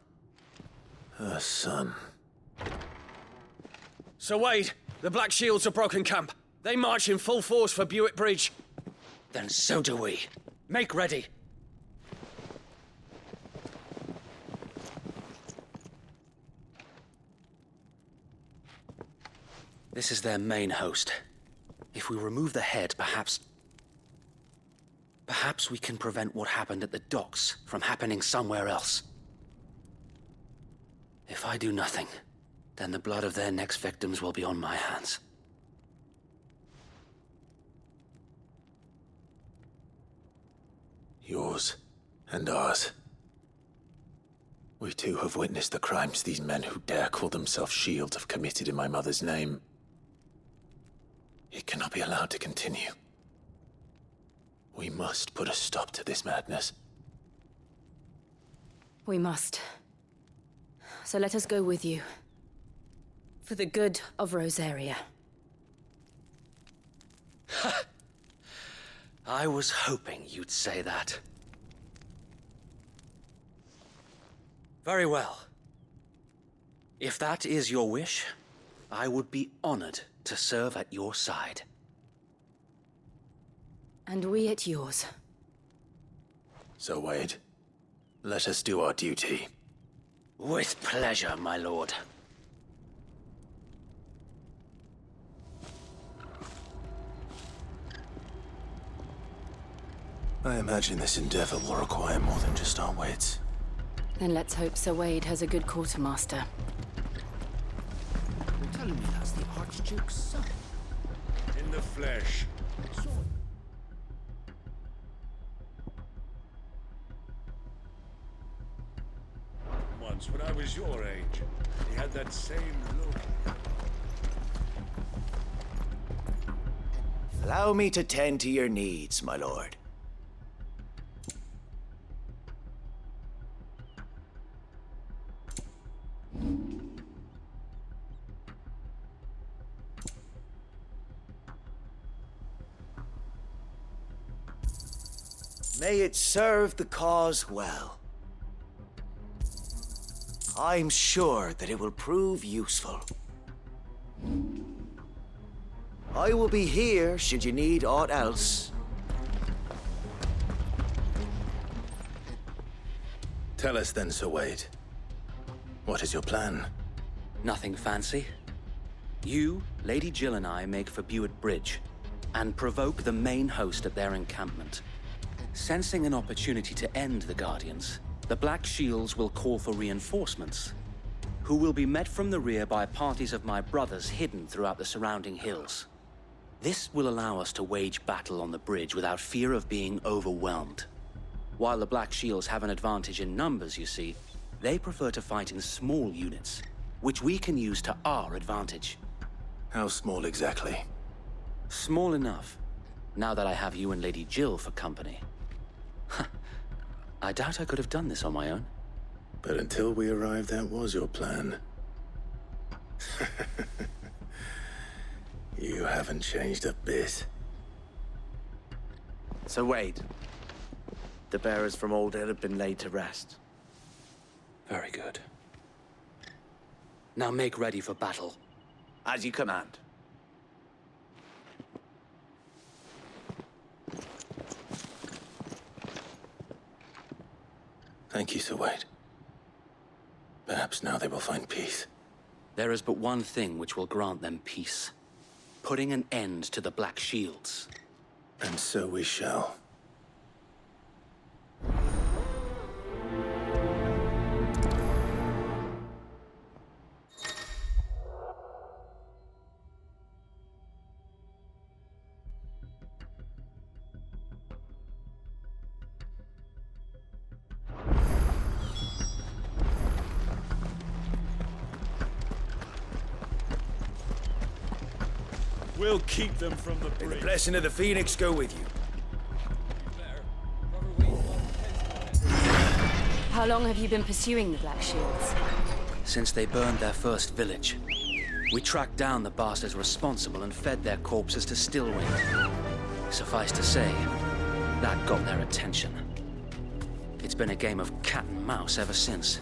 Speaker 3: Her son.
Speaker 15: Sir Wade, the Black Shields have broken camp. They march in full force for Buick Bridge.
Speaker 8: Then so do we. Make ready. This is their main host. If we remove the head, perhaps we can prevent what happened at the docks from happening somewhere else. If I do nothing, then the blood of their next victims will be on my hands.
Speaker 3: Yours and ours. We too have witnessed the crimes these men who dare call themselves Shields have committed in my mother's name. It cannot be allowed to continue. We must put a stop to this madness.
Speaker 20: We must. So let us go with you. For the good of Rosaria.
Speaker 8: I was hoping you'd say that. Very well. If that is your wish, I would be honored to serve at your side.
Speaker 20: And we at yours.
Speaker 3: So, Wade, let us do our duty.
Speaker 8: With pleasure, my lord.
Speaker 3: I imagine this endeavor will require more than just our wits.
Speaker 20: Then let's hope Sir Wade has a good quartermaster.
Speaker 10: You're telling me that's the Archduke's son?
Speaker 6: In the flesh. Once, when I was your age, he had that same look.
Speaker 4: Allow me to tend to your needs, my lord. May it serve the cause well. I'm sure that it will prove useful. I will be here should you need aught else.
Speaker 3: Tell us then, Sir Wade. What is your plan?
Speaker 8: Nothing fancy. You, Lady Jill and I make for Buett Bridge and provoke the main host at their encampment. Sensing an opportunity to end the Guardians, the Black Shields will call for reinforcements, who will be met from the rear by parties of my brothers hidden throughout the surrounding hills. This will allow us to wage battle on the bridge without fear of being overwhelmed. While the Black Shields have an advantage in numbers, you see, they prefer to fight in small units, which we can use to our advantage.
Speaker 3: How small exactly?
Speaker 8: Small enough, now that I have you and Lady Jill for company. I doubt I could have done this on my own.
Speaker 3: But until we arrived, that was your plan. You haven't changed a bit.
Speaker 4: So Wade, the bearers from Old Hill have been laid to rest.
Speaker 8: Very good. Now make ready for battle.
Speaker 4: As you command.
Speaker 3: Thank you, Sir Wade. Perhaps now they will find peace.
Speaker 8: There is but one thing which will grant them peace. Putting an end to the Black Shields.
Speaker 3: And so we shall.
Speaker 6: We'll keep them from the
Speaker 4: May
Speaker 6: bridge.
Speaker 4: the blessing of the Phoenix go with you.
Speaker 20: How long have you been pursuing the Black Shields?
Speaker 8: Since they burned their first village. We tracked down the bastards responsible and fed their corpses to Stillwind. Suffice to say, that got their attention. It's been a game of cat and mouse ever since.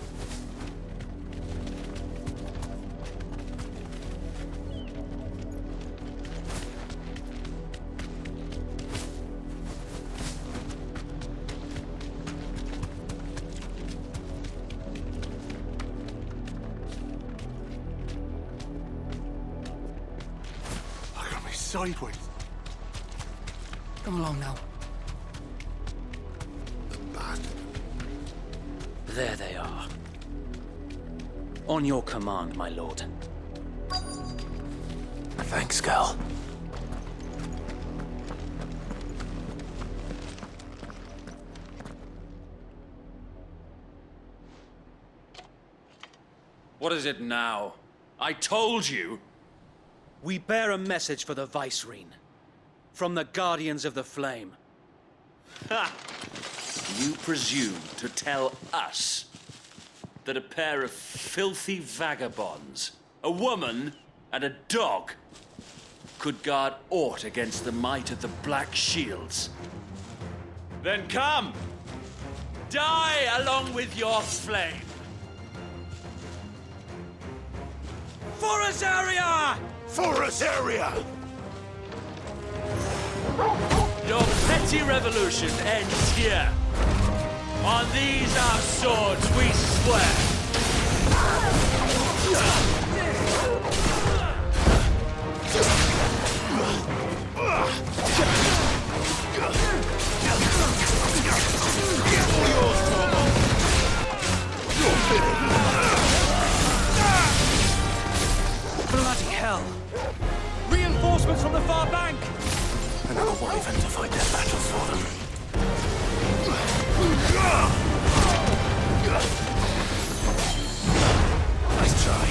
Speaker 19: Sideways.
Speaker 14: Come along now.
Speaker 8: There they are. On your command, my lord.
Speaker 3: Thanks, Gal.
Speaker 15: What is it now? I told you!
Speaker 8: We bear a message for the Vicereine. From the Guardians of the Flame.
Speaker 15: Ha! You presume to tell us that a pair of filthy vagabonds, a woman and a dog, could guard aught against the might of the Black Shields? Then come! Die along with your flame! For Azaria!
Speaker 6: For us area!
Speaker 15: Your petty revolution ends here. On these our swords we swear.
Speaker 25: Bloody hell! Reinforcements from the far bank!
Speaker 3: Another wyvern to fight their battles for them. Nice try.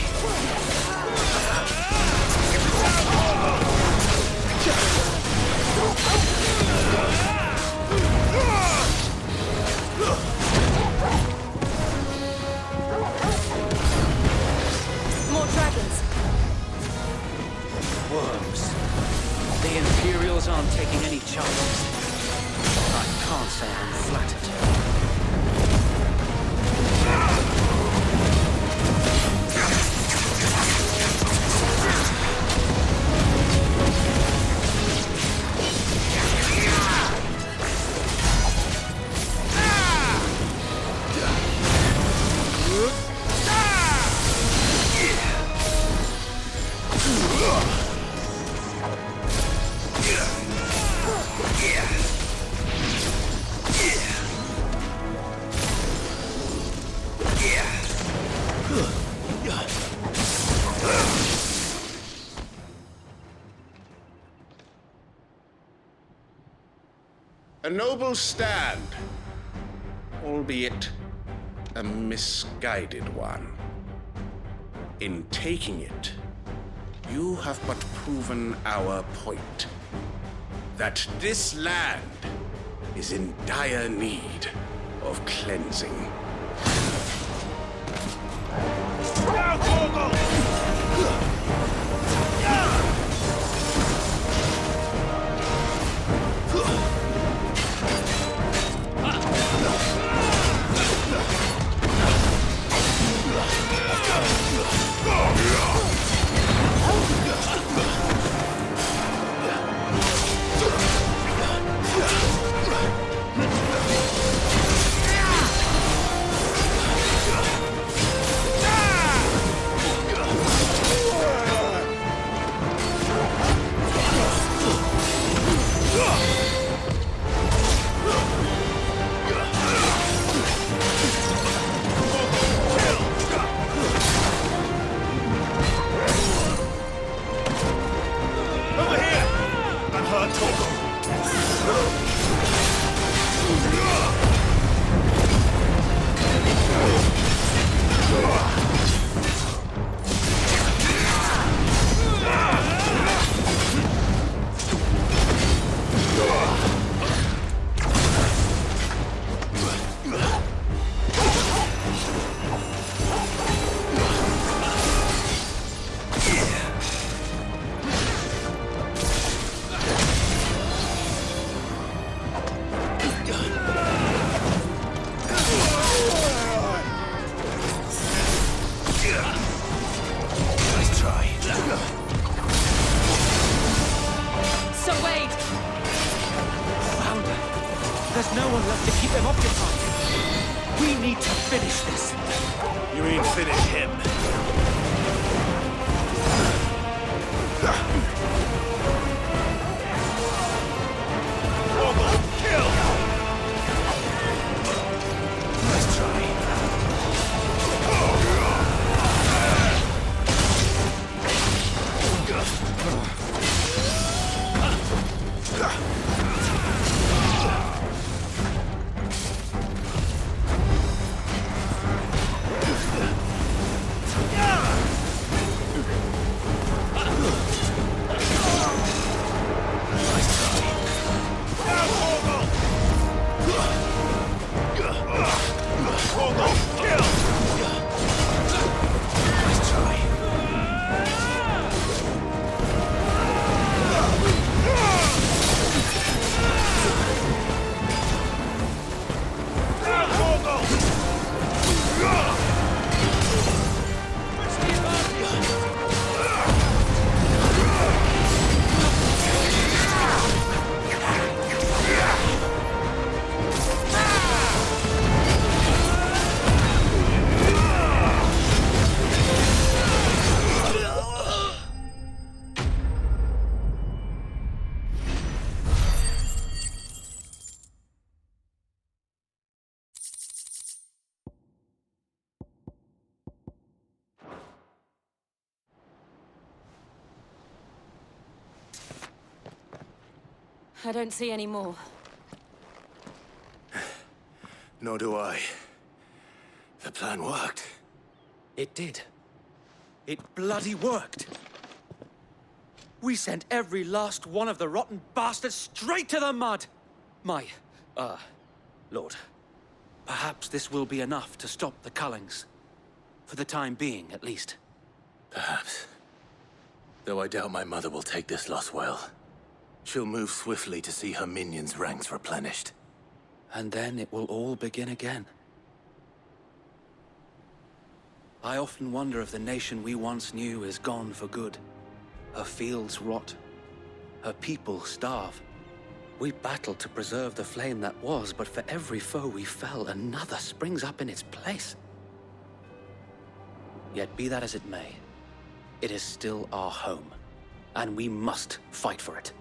Speaker 9: A noble stand, albeit a misguided one. In taking it, you have but proven our point, that this land is in dire need of cleansing.
Speaker 25: There's no one left to keep them occupied. We need to finish this.
Speaker 6: You mean finish him? Kill! Nice try.
Speaker 20: I don't see any more.
Speaker 3: Nor do I. The plan worked.
Speaker 25: It did. It bloody worked. We sent every last one of the rotten bastards straight to the mud! Lord. Perhaps this will be enough to stop the Cullings. For the time being, at least.
Speaker 3: Perhaps. Though I doubt my mother will take this loss well. She'll move swiftly to see her minions' ranks replenished.
Speaker 25: And then it will all begin again. I often wonder if the nation we once knew is gone for good. Her fields rot. Her people starve. We battled to preserve the flame that was, but for every foe we fell, another springs up in its place. Yet be that as it may, it is still our home, and we must fight for it.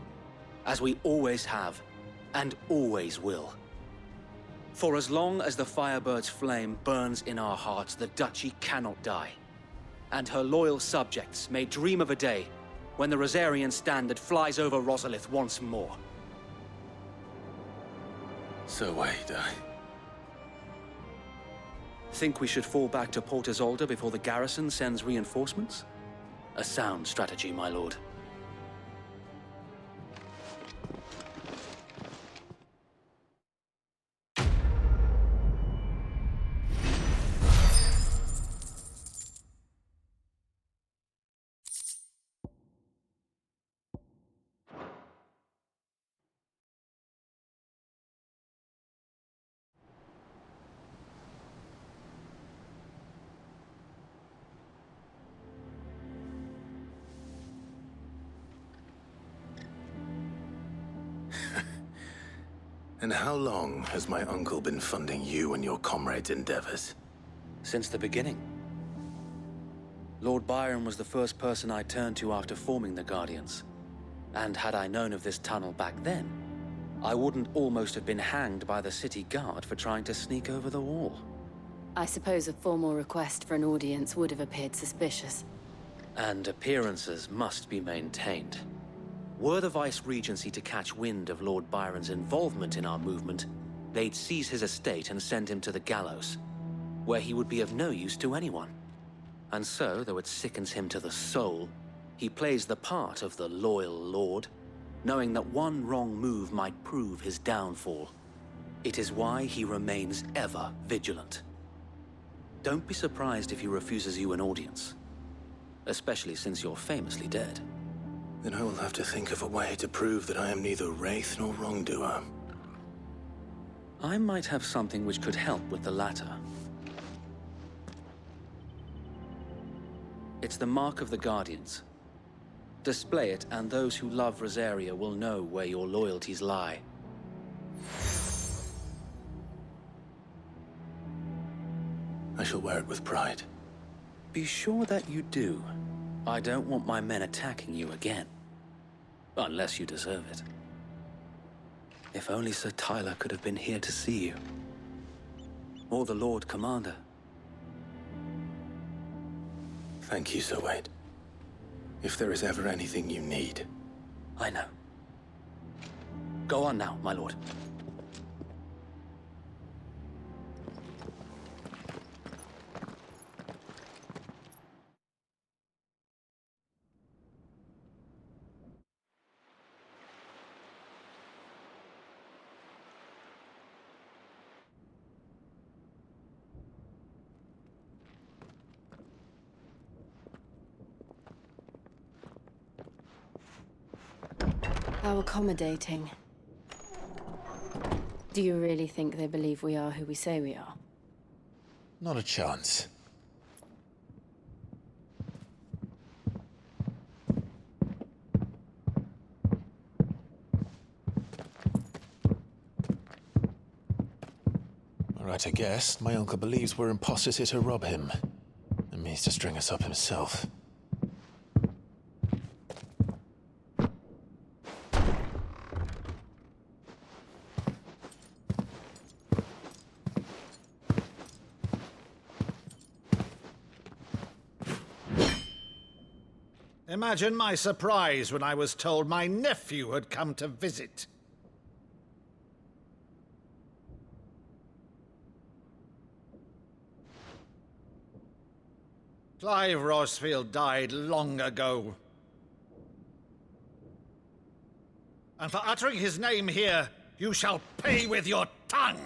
Speaker 25: As we always have, and always will. For as long as the Firebird's flame burns in our hearts, the Duchy cannot die. And her loyal subjects may dream of a day when the Rosarian standard flies over Rosalith once more.
Speaker 3: So wait,
Speaker 8: Think we should fall back to Port Isolde before the garrison sends reinforcements? A sound strategy, my lord.
Speaker 3: And how long has my uncle been funding you and your comrades' endeavors?
Speaker 8: Since the beginning. Lord Byron was the first person I turned to after forming the Guardians. And had I known of this tunnel back then, I wouldn't almost have been hanged by the city guard for trying to sneak over the wall.
Speaker 20: I suppose a formal request for an audience would have appeared suspicious.
Speaker 8: And appearances must be maintained. Were the Vice-Regency to catch wind of Lord Byron's involvement in our movement, they'd seize his estate and send him to the gallows, where he would be of no use to anyone. And so, though it sickens him to the soul, he plays the part of the loyal lord, knowing that one wrong move might prove his downfall. It is why he remains ever vigilant. Don't be surprised if he refuses you an audience, especially since you're famously dead.
Speaker 3: Then I will have to think of a way to prove that I am neither wraith nor wrongdoer.
Speaker 8: I might have something which could help with the latter. It's the mark of the Guardians. Display it, and those who love Rosaria will know where your loyalties lie.
Speaker 3: I shall wear it with pride.
Speaker 8: Be sure that you do. I don't want my men attacking you again. Unless you deserve it. If only Sir Tyler could have been here to see you. Or the Lord Commander.
Speaker 3: Thank you, Sir Wade. If there is ever anything you need.
Speaker 8: I know. Go on now, my lord.
Speaker 20: How accommodating. Do you really think they believe we are who we say we are?
Speaker 3: Not a chance. All right, I guess. My uncle believes we're imposters here to rob him. And means to string us up himself.
Speaker 6: Imagine my surprise when I was told my nephew had come to visit. Clive Rosfield died long ago. And for uttering his name here, you shall pay with your tongue!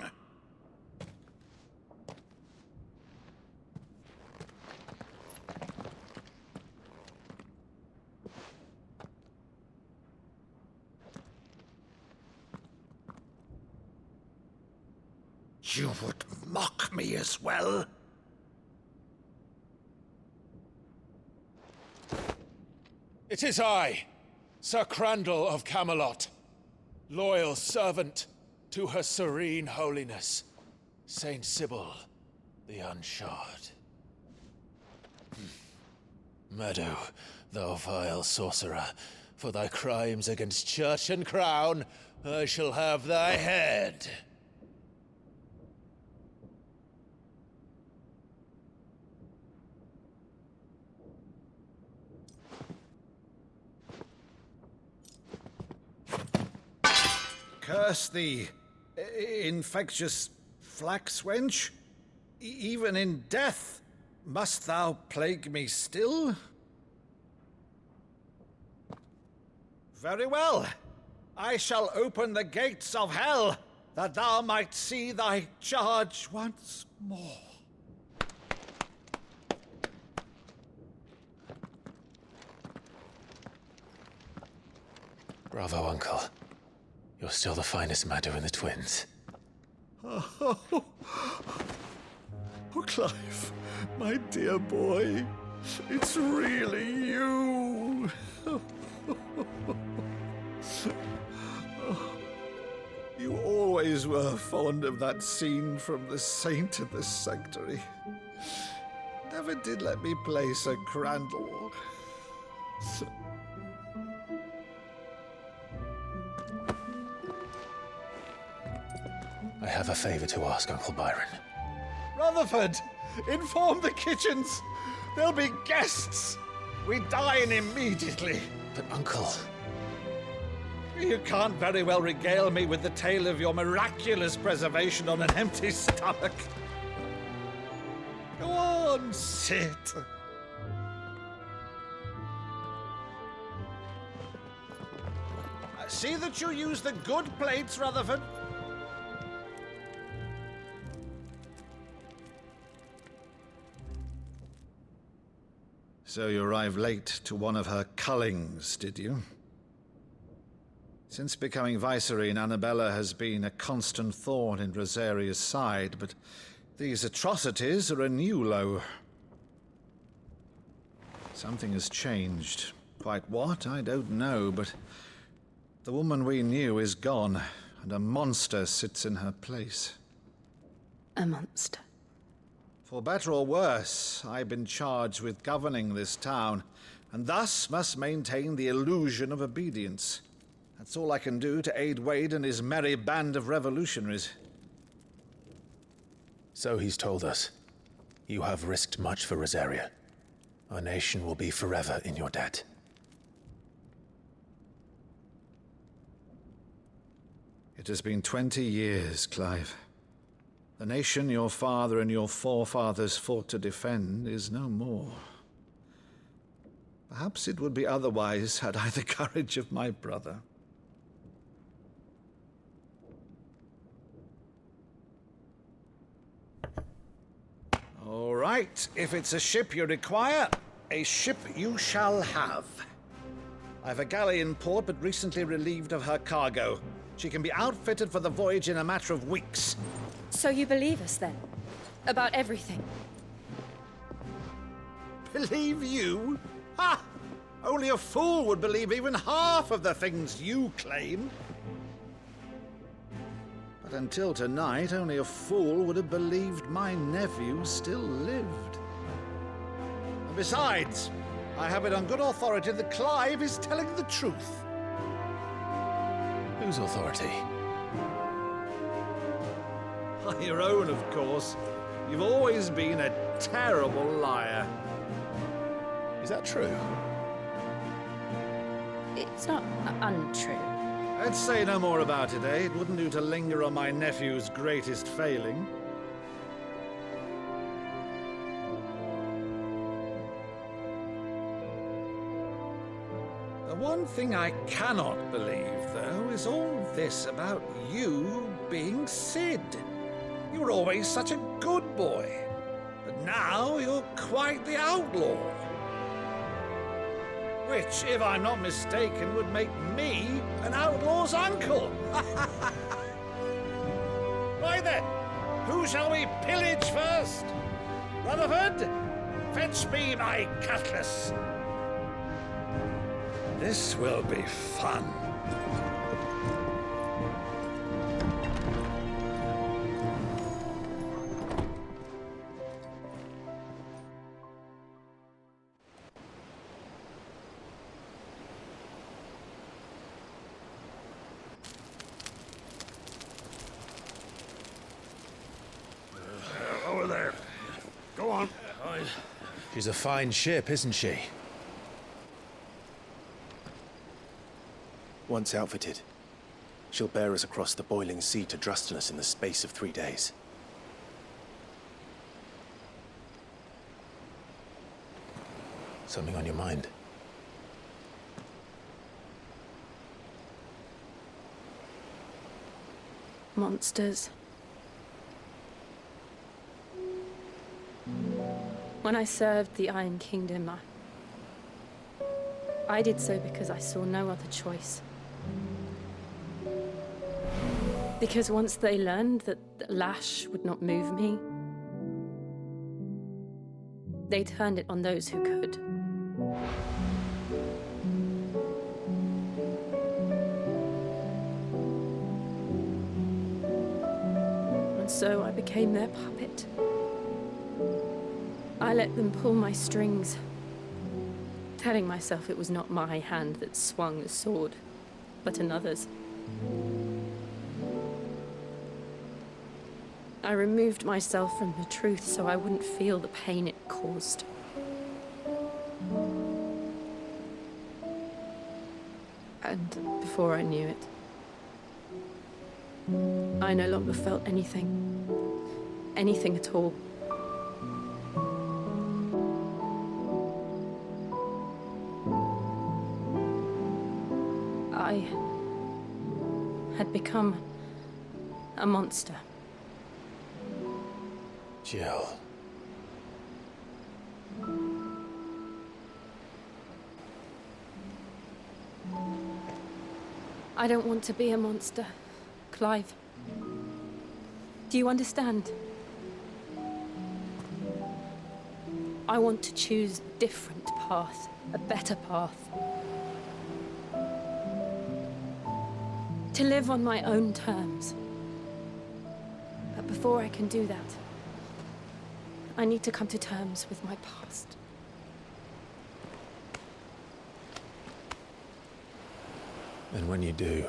Speaker 6: You would mock me as well?
Speaker 11: It is I, Sir Crandall of Camelot, loyal servant to Her Serene Holiness, Saint Sybil the Unshod. Meadow, thou vile sorcerer, for thy crimes against church and crown, I shall have thy head.
Speaker 6: Curse thee.
Speaker 10: infectious flax wench? Even in death, must thou plague me still? Very well. I shall open the gates of hell, that thou might see thy charge once more.
Speaker 3: Bravo, Uncle. You're still the finest Maddu in the twins.
Speaker 10: Oh, Clive, my dear boy, it's really you. You always were fond of that scene from The Saint in the Sanctuary. Never did let me play Sir Crandall.
Speaker 3: I have a favor to ask, Uncle Byron.
Speaker 10: Rutherford, inform the kitchens. There'll be guests. We dine immediately.
Speaker 3: But, Uncle...
Speaker 10: You can't very well regale me with the tale of your miraculous preservation on an empty stomach. Go on, sit. See that you use the good plates, Rutherford. So you arrived late to one of her cullings, did you? Since becoming Vicereine, Annabella has been a constant thorn in Rosaria's side, but these atrocities are a new low. Something has changed. Quite what, I don't know, but the woman we knew is gone, and a monster sits in her place.
Speaker 20: A monster?
Speaker 10: For better or worse, I've been charged with governing this town, and thus must maintain the illusion of obedience. That's all I can do to aid Wade and his merry band of revolutionaries.
Speaker 3: So he's told us. You have risked much for Rosaria. Our nation will be forever in your debt.
Speaker 10: It has been 20 years, Clive. The nation your father and your forefathers fought to defend is no more. Perhaps it would be otherwise had I the courage of my brother. All right, if it's a ship you require, a ship you shall have. I've a galley in port, but recently relieved of her cargo. She can be outfitted for the voyage in a matter of weeks.
Speaker 20: So you believe us, then? About everything?
Speaker 10: Believe you? Ha! Only a fool would believe even half of the things you claim. But until tonight, only a fool would have believed my nephew still lived. And besides, I have it on good authority that Clive is telling the truth.
Speaker 3: Whose authority?
Speaker 10: Your own, of course. You've always been a terrible liar.
Speaker 3: Is that true?
Speaker 20: It's not untrue.
Speaker 10: Let's say no more about it, eh? It wouldn't do to linger on my nephew's greatest failing. The one thing I cannot believe, though, is all this about you being Sid. You were always such a good boy, but now you're quite the outlaw. Which, if I'm not mistaken, would make me an outlaw's uncle. Why then, who shall we pillage first? Rutherford, fetch me my cutlass. This will be fun.
Speaker 6: Over there. Go on.
Speaker 3: She's a fine ship, isn't she?
Speaker 4: Once outfitted,
Speaker 2: She'll bear us across the boiling sea to Drustinus in the space of 3 days. Something on your mind?
Speaker 20: Monsters. When I served the Iron Kingdom, I did so because I saw no other choice. Because once they learned that the lash would not move me, they turned it on those who could. And so I became their puppet. I let them pull my strings, telling myself it was not my hand that swung the sword, but another's. I removed myself from the truth so I wouldn't feel the pain it caused. And before I knew it, I no longer felt anything. Anything at all. I had become a monster.
Speaker 2: Jill.
Speaker 20: I don't want to be a monster, Clive. Do you understand? I want to choose a different path, a better path. To live on my own terms. But before I can do that, I need to come to terms with my past.
Speaker 2: And when you do,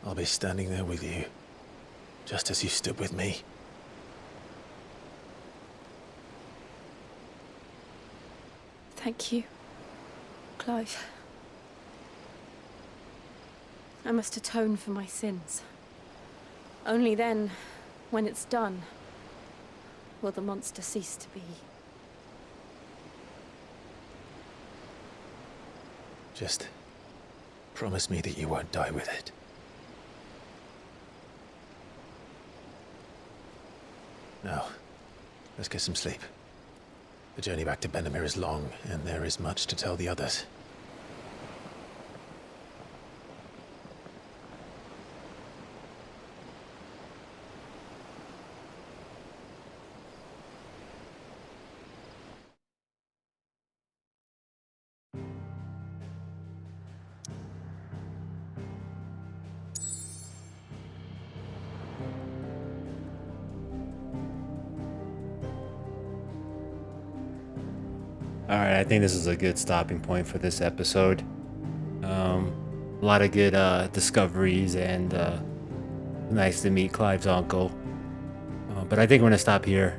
Speaker 2: I'll be standing there with you, just as you stood with me.
Speaker 20: Thank you, Clive. I must atone for my sins. Only then, when it's done, will the monster cease to be.
Speaker 2: Just promise me that you won't die with it. Now, let's get some sleep. The journey back to Benamir is long, and there is much to tell the others.
Speaker 1: Alright, I think this is a good stopping point for this episode. A lot of good discoveries, and nice to meet Clive's uncle. But I think we're going to stop here.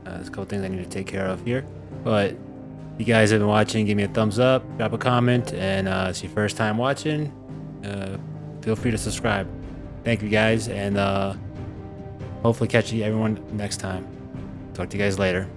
Speaker 1: There's a couple things I need to take care of here. But if you guys have been watching, give me a thumbs up, drop a comment, and if it's your first time watching, feel free to subscribe. Thank you guys, and hopefully catch you everyone next time. Talk to you guys later.